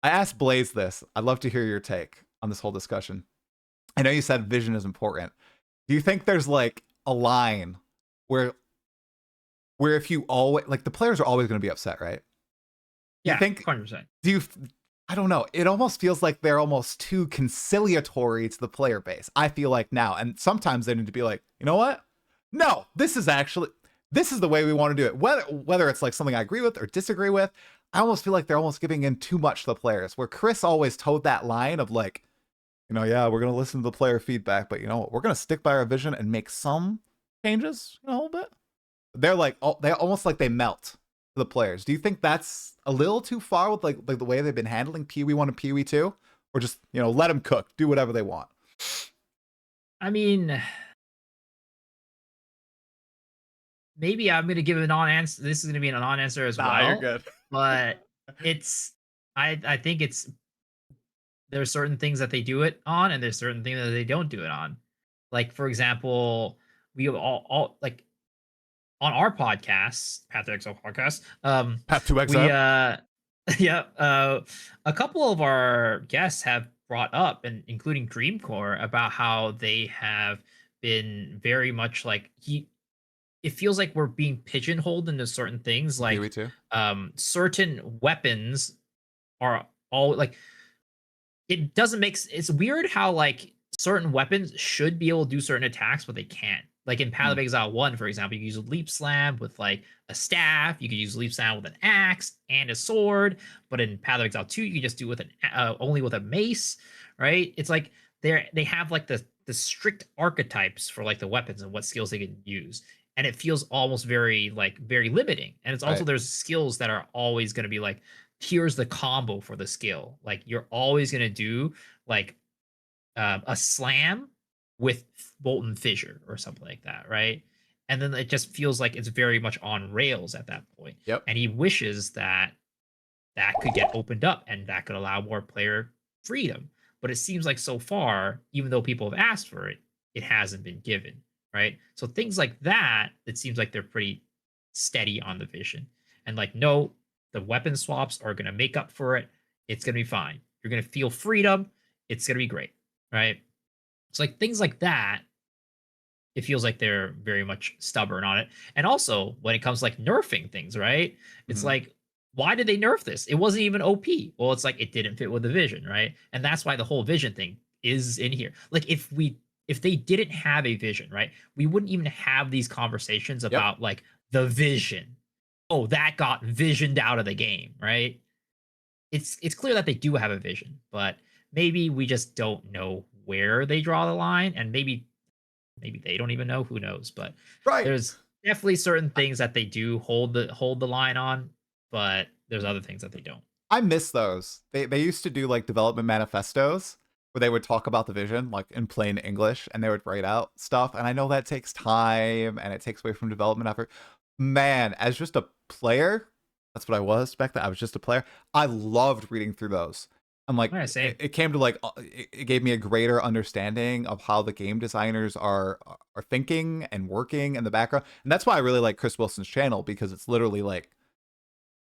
I asked Blaze this. I'd love to hear your take on this whole discussion. I know you said vision is important. Do you think there's a line where if you always the players are always going to be upset, right? Do you Yeah, think 100%. I don't know. It almost feels like they're almost too conciliatory to the player base. I feel like now, and sometimes they need to be like, you know what? No, this is the way we want to do it. Whether it's something I agree with or disagree with, I almost feel like they're almost giving in too much to the players. Where Chris always toed that line of yeah, we're gonna listen to the player feedback, but we're gonna stick by our vision and make some changes, a little bit. They're they almost they melt to the players. Do you think that's a little too far with the way they've been handling PoE 1 and PoE 2, or just let them cook, do whatever they want? I mean, maybe I'm gonna give a non-answer. This is gonna be a non-answer as Nah, you're well, good. but it's I think it's there's certain things that they do it on, and there's certain things that they don't do it on. Like for example, we all on our podcast, Path of Exile podcast, Path to we Exile. yeah, a couple of our guests have brought up, and including Dreamcore, about how they have been very much it feels like we're being pigeonholed into certain things, PoE 2. certain weapons are all it doesn't make it's weird how certain weapons should be able to do certain attacks but they can't. Like in Path of Exile 1, for example, you can use a leap slam with a staff, you could use leap slam with an axe and a sword, but in Path of Exile 2 you can just do with an only with a mace, right? It's they have the strict archetypes for the weapons and what skills they can use, and it feels almost very very limiting. And it's also Right. there's skills that are always going to be here's the combo for the skill. You're always gonna do like a slam with Molten Fissure or something like that, right? And then it just feels like it's very much on rails at that point. Yep. And he wishes that that could get opened up and that could allow more player freedom. But it seems like so far, even though people have asked for it, it hasn't been given, right? So things like that, it seems like they're pretty steady on the vision. And like, no, the weapon swaps are going to make up for it. It's going to be fine. You're going to feel freedom. It's going to be great, right? It's like things like that. It feels like they're very much stubborn on it. And also, when it comes to like nerfing things, right? It's Mhm. like, why did they nerf this? It wasn't even OP. Well, it's like it didn't fit with the vision, right? And that's why the whole vision thing is in here. Like if they didn't have a vision, right? We wouldn't even have these conversations Yep. about like the vision. Oh, that got visioned out of the game, right? It's clear that they do have a vision, but maybe we just don't know where they draw the line, and maybe they don't even know, who knows, but Right. there's definitely certain things that they do hold the line on, but there's other things that they don't. I miss those. They used to do like development manifestos where they would talk about the vision like in plain English and they would write out stuff. And I know that takes time and it takes away from development effort. Man, as just a player, that's what I was back then. I was just a player. I loved reading through those. I'm like, Yeah, same. it came to like, it gave me a greater understanding of how the game designers are thinking and working in the background. And that's why I really like Chris Wilson's channel, because it's literally like,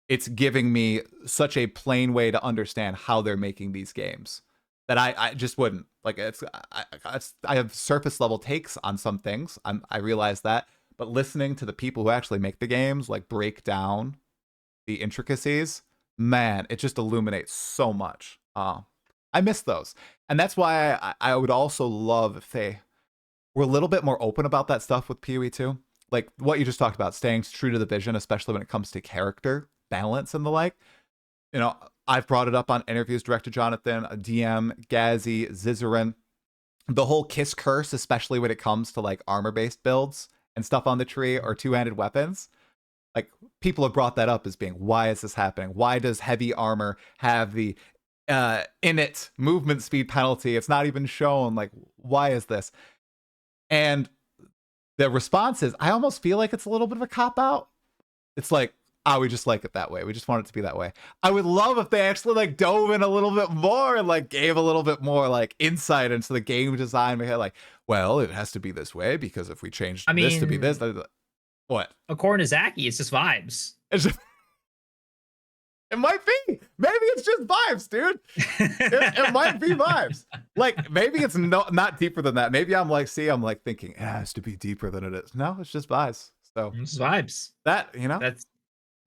it's giving me such a plain way to understand how they're making these games that I just wouldn't like. I have surface level takes on some things. I realize that, but listening to the people who actually make the games like break down the intricacies, man, it just illuminates so much. I miss those, and that's why I would also love if they were a little bit more open about that stuff with PoE too. Like what you just talked about, staying true to the vision, especially when it comes to character balance and the like. You know, I've brought it up on interviews, Director Jonathan, DM, Gazzy, Zizarin, the whole Kiss curse, especially when it comes to like armor-based builds and stuff on the tree or two-handed weapons. Like people have brought that up as being, why is this happening? Why does heavy armor have the innate movement speed penalty? It's not even shown. Like, why is this? And the response is, I almost feel like it's a little bit of a cop out. It's like, we just like it that way. We just want it to be that way. I would love if they actually like dove in a little bit more and like gave a little bit more like insight into the game design. We had like, well, it has to be this way because if we change I this to be this, mean, what? according to Zaki, it's just vibes. It's just, it might be. Maybe it's just vibes, dude. It might be vibes. Like maybe it's not deeper than that. Maybe I'm like, I'm like thinking it has to be deeper than it is. No, it's just vibes. So It's just vibes. that,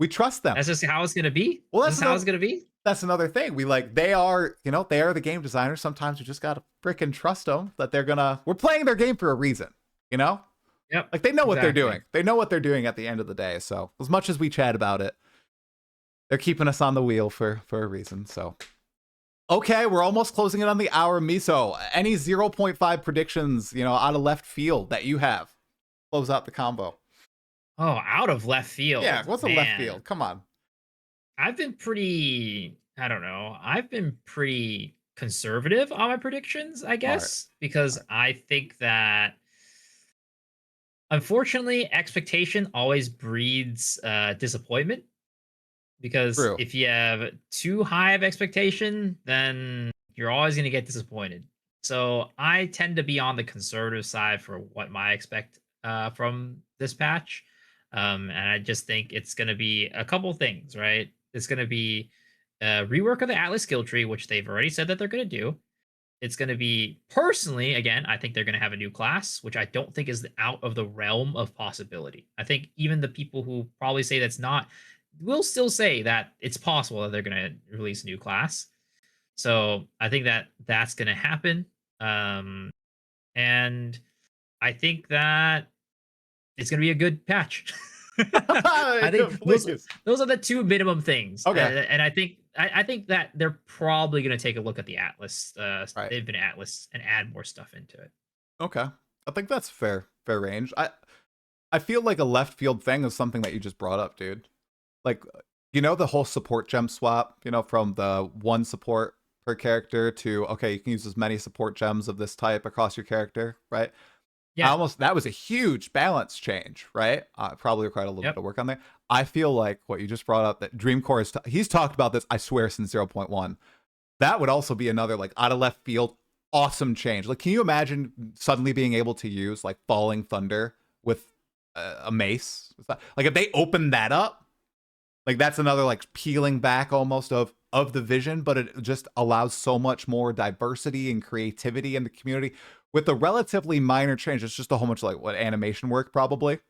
we trust them. That's just how it's gonna be. Well, This is how it's gonna be. That's another thing. We like, they are the game designers. Sometimes we just gotta freaking trust them that we're playing their game for a reason, Yep. Like they know what they're Exactly. doing. They know what they're doing at the end of the day. So as much as we chat about it, they're keeping us on the wheel for a reason. So, okay, we're almost closing in on the hour. Miso, any 0.5 predictions, out of left field that you have? Close out the combo. Oh, out of left field. Yeah, what's a left field? Come on. I've been pretty, I don't know, I've been pretty conservative on my predictions, I guess, because I think that unfortunately expectation always breeds disappointment. Because True. if you have too high of expectation, then you're always going to get disappointed. So I tend to be on the conservative side for what I expect from this patch. And I just think it's going to be a couple things, right? It's going to be a rework of the Atlas skill tree, which they've already said that they're going to do. It's going to be, personally, again, I think they're going to have a new class, which I don't think is out of the realm of possibility. I think even the people who probably say that's not will still say that it's possible that they're going to release a new class. So I think that that's going to happen. And I think that it's going to be a good patch. I think those are the two minimum things. Okay. And I think that they're probably going to take a look at the Atlas, Right. Infinite Atlas, and add more stuff into it. Okay. I think that's fair range. I feel like a left field thing is something that you just brought up, dude. Like, the whole support gem swap, from the one support per character to, okay, you can use as many support gems of this type across your character, right? Yeah. That was a huge balance change, right? Probably required a little bit of work on there. I feel like what you just brought up, that Dreamcore he's talked about this, I swear, since 0.1. That would also be another like out of left field awesome change. Like, can you imagine suddenly being able to use like falling thunder with a mace? Like, if they open that up, like that's another like peeling back almost of the vision, but it just allows so much more diversity and creativity in the community with a relatively minor change. It's just a whole bunch of like what animation work probably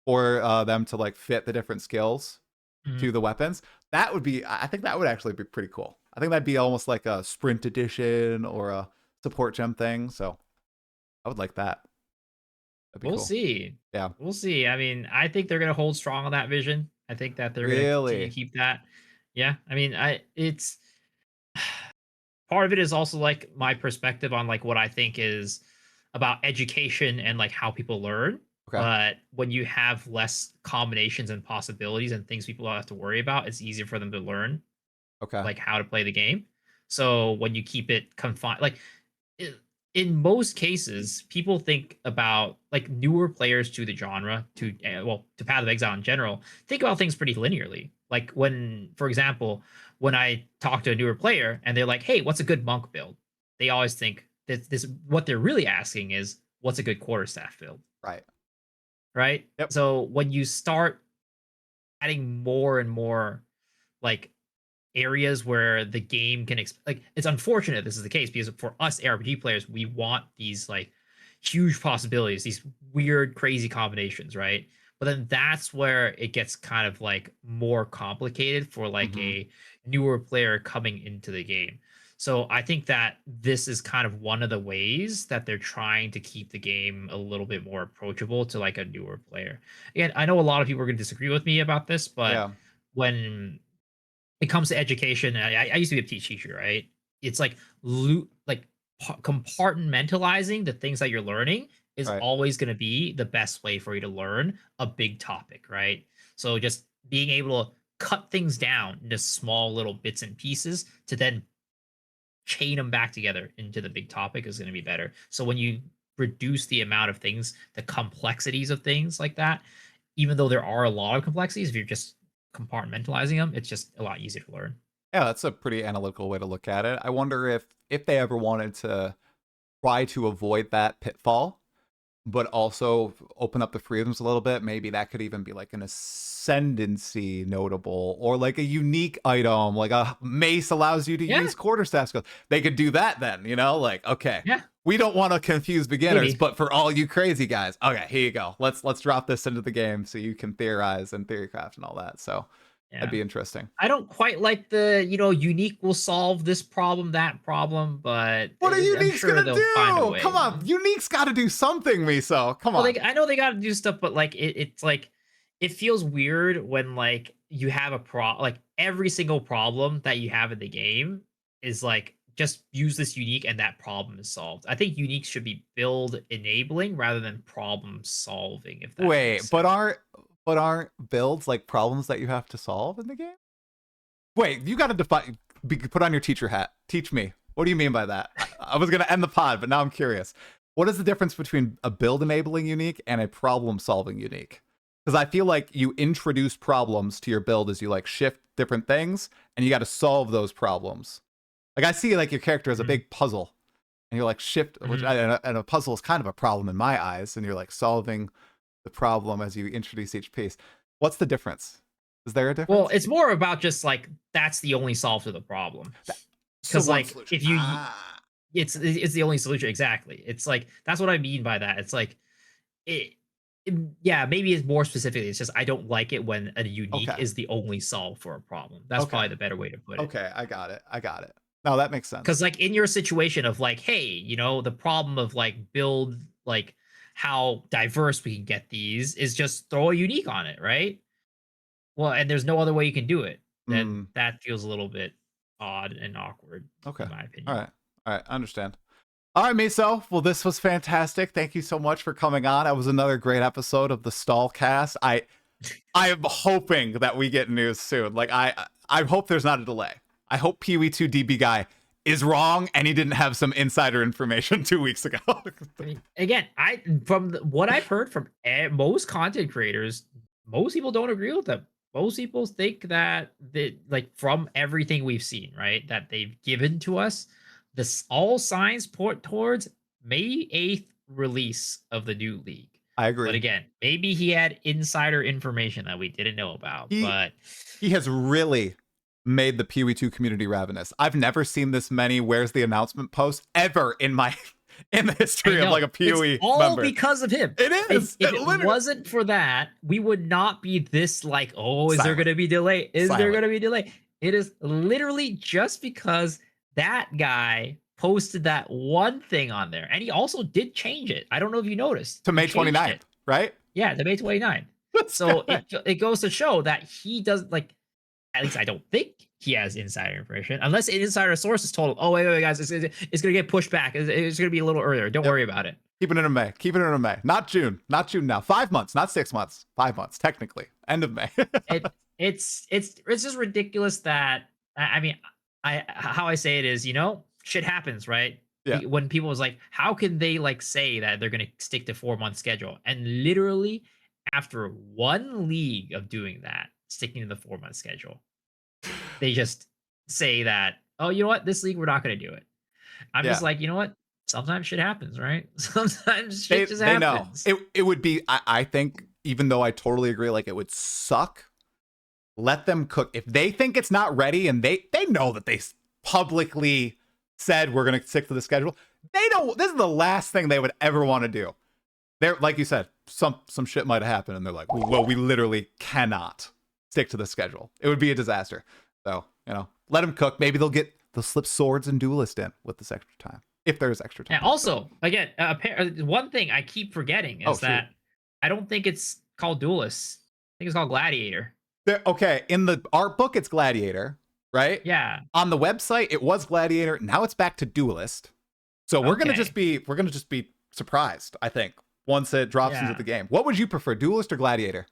for them to like fit the different skills Mhm. to the weapons. That would be, I think that would actually be pretty cool. I think that'd be almost like a sprint edition or a support gem thing. So I would like that. That'd be We'll cool. see. Yeah. We'll see. I mean, I think they're gonna hold strong on that vision. I think that they're gonna continue to Really? keep that. Yeah. I mean, I it's part of it is also like my perspective on like what I think is about education and like how people learn. Okay. But when you have less combinations and possibilities and things people don't have to worry about, it's easier for them to learn Okay. like how to play the game. So when you keep it confined, like i- in most cases, people think about like newer players to the genre, to well, to Path of Exile in general, think about things pretty linearly. Like when, for example, when I talk to a newer player and they're like, "Hey, what's a good monk build?" They always think that this. What they're really asking is, "What's a good quarterstaff build?" Right. Right. Yep. So when you start adding more and more like areas where the game can like it's unfortunate this is the case because for us ARPG players we want these like huge possibilities, these weird crazy combinations, right? But then that's where it gets kind of like more complicated for like Mm-hmm. a newer player coming into the game. So I think that this is kind of one of the ways that they're trying to keep the game a little bit more approachable to like a newer player. Again, I know a lot of people are going to disagree with me about this, but Yeah. when it comes to education, I used to be a teacher, right? It's like like compartmentalizing the things that you're learning is Right. always going to be the best way for you to learn a big topic, right? So just being able to cut things down into small little bits and pieces to then chain them back together into the big topic is going to be better. So when you reduce the amount of things, the complexities of things like that, even though there are a lot of complexities, if you're just compartmentalizing them, it's just a lot easier to learn. Yeah, that's a pretty analytical way to look at it. I wonder if they ever wanted to try to avoid that pitfall, but also open up the freedoms a little bit. Maybe that could even be like an ascendancy notable or like a unique item, like a mace allows you to Yeah, use quarterstaff skills. They could do that then, you know, like, okay, yeah, we don't want to confuse beginners, maybe. but for all you crazy guys, okay, here you go. Let's drop this into the game so you can theorize and theorycraft and all that. So that'd Yeah. be interesting. I don't quite like the, unique will solve this problem, that problem, but What are I'm Unique's sure gonna they'll find a do? Come way. on, Unique's got to do something, Miso. Come Well, on. they I know they got to do stuff, but like it's like it feels weird when like you have a like every single problem that you have in the game is like just use this unique and that problem is solved. I think unique should be build enabling rather than problem solving, if that makes Wait, sense. but aren't builds like problems that you have to solve in the game? Wait, you got to define. Put on your teacher hat. Teach me. What do you mean by that? I was gonna end the pod, but now I'm curious. What is the difference between a build enabling unique and a problem solving unique? Because I feel like you introduce problems to your build as you like shift different things, and you got to solve those problems. Like I see like your character as a Mhm, big puzzle, and you're like shift, which mhm. and a puzzle is kind of a problem in my eyes, and you're like solving the problem as you introduce each piece. What's the difference? Is there a Well, difference? it's more about just like that's the only solve to the problem. So Because one like solution. if you it's the only solution exactly. It's like that's what I mean by that. It's like it, yeah, maybe it's more specifically. It's just I don't like it when a unique Okay. is the only solve for a problem. That's Okay. probably the better way to put it. Okay. I got it. I got it. No, that makes sense. Because like in your situation of like, hey, the problem of like build like how diverse we can get these is just throw a unique on it, right? Well, and there's no other way you can do it. Then Hmm. that feels a little bit odd and awkward, Okay. in my All opinion. right. All right. I understand. All right, Miso. Well, this was fantastic. Thank you so much for coming on. That was another great episode of the Stall Cast. I am hoping that we get news soon. Like I hope there's not a delay. I hope PoE2 DB guy is wrong and he didn't have some insider information 2 weeks ago. I mean, again, what I've heard from most content creators, most people don't agree with them. Most people think that like from everything we've seen, right, that they've given to us, this all signs point towards May 8th release of the new league. I But agree. again, maybe he had insider information that we didn't know about. But He has really made the PoE 2 community ravenous. I've never seen this many "where's the announcement" posts ever in the history of like a PoE it's all member. because of him. It is. If it wasn't for that, we would not be this like, oh, is there going to be delay? Is there going to be delay? It is literally just because that guy posted that one thing on there, and he also did change it. I don't know if you noticed. To May 29th, right? Yeah, to May 29th. So it goes to show that he does like. At least I don't think he has insider information, unless an insider source is told him, oh, wait, guys, it's going to get pushed back. It's going to be a little earlier. Don't worry about it. Keep it in May. Keep it in May. Not June. Not June now. 5 months, not 6 months. 5 months, technically. End of May. It's just ridiculous that, I mean, how I say it is, shit happens, right? Yeah. When people was like, how can they like say that they're going to stick to 4-month schedule? And literally after one league of doing that, sticking to the 4-month schedule, they just say that, oh, you know what, this league we're not going to do it. I'm just like, you know what, sometimes shit happens, right? Sometimes shit just happens. Know it would be, I think, even though I totally agree, like it would suck, let them cook. If they think it's not ready and they know that they publicly said we're going to stick to the schedule, they don't, this is the last thing they would ever want to do. They're like you said, some shit might have happened and they're like, well, we literally cannot stick to the schedule. It would be a disaster. So, let them cook. Maybe they'll slip swords and duelist in with this extra time, if there's extra time. And also, again, one thing I keep forgetting is that I don't think it's called duelist. I think it's called gladiator. Okay, in the art book, it's gladiator, right? Yeah. On the website, it was gladiator. Now it's back to duelist. So we're gonna just be surprised, I think, once it drops into the game. What would you prefer, duelist or gladiator?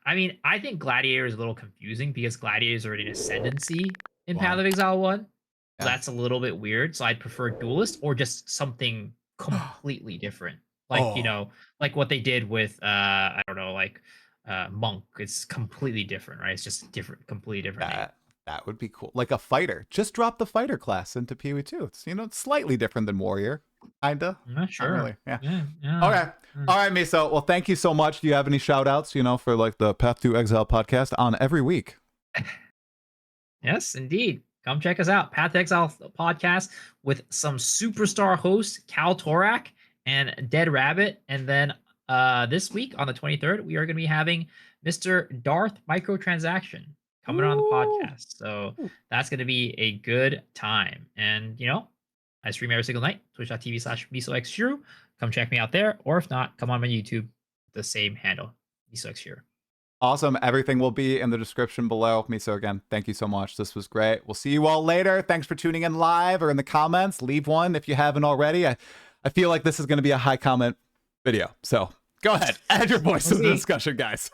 I mean, I think gladiator is a little confusing because gladiator is already an ascendancy in Path of Exile 1. So that's a little bit weird. So I'd prefer duelist or just something completely different. Like, like what they did with I don't know, like monk. It's completely different, right? It's just different, completely different. That would be cool. Like a fighter. Just drop the fighter class into PoE 2. It's it's slightly different than warrior. Kinda. I'm not sure. Not really. Yeah. Yeah. Okay. All right, Miso. Well, thank you so much. Do you have any shout outs, for like the Path to Exile podcast on every week? Yes, indeed. Come check us out. Path to Exile podcast with some superstar hosts, Cal Torak and Dead Rabbit. And then this week on the 23rd, we are going to be having Mr. Darth Microtransaction coming on the podcast. So that's going to be a good time. And, I stream every single night, twitch.tv/MisoxShiru. Come check me out there. Or if not, come on my YouTube, the same handle, MisoxShiru. Awesome. Everything will be in the description below. Miso, again, thank you so much. This was great. We'll see you all later. Thanks for tuning in live or in the comments. Leave one if you haven't already. I feel like this is going to be a high comment video. So go ahead. Add your voice to the discussion, guys.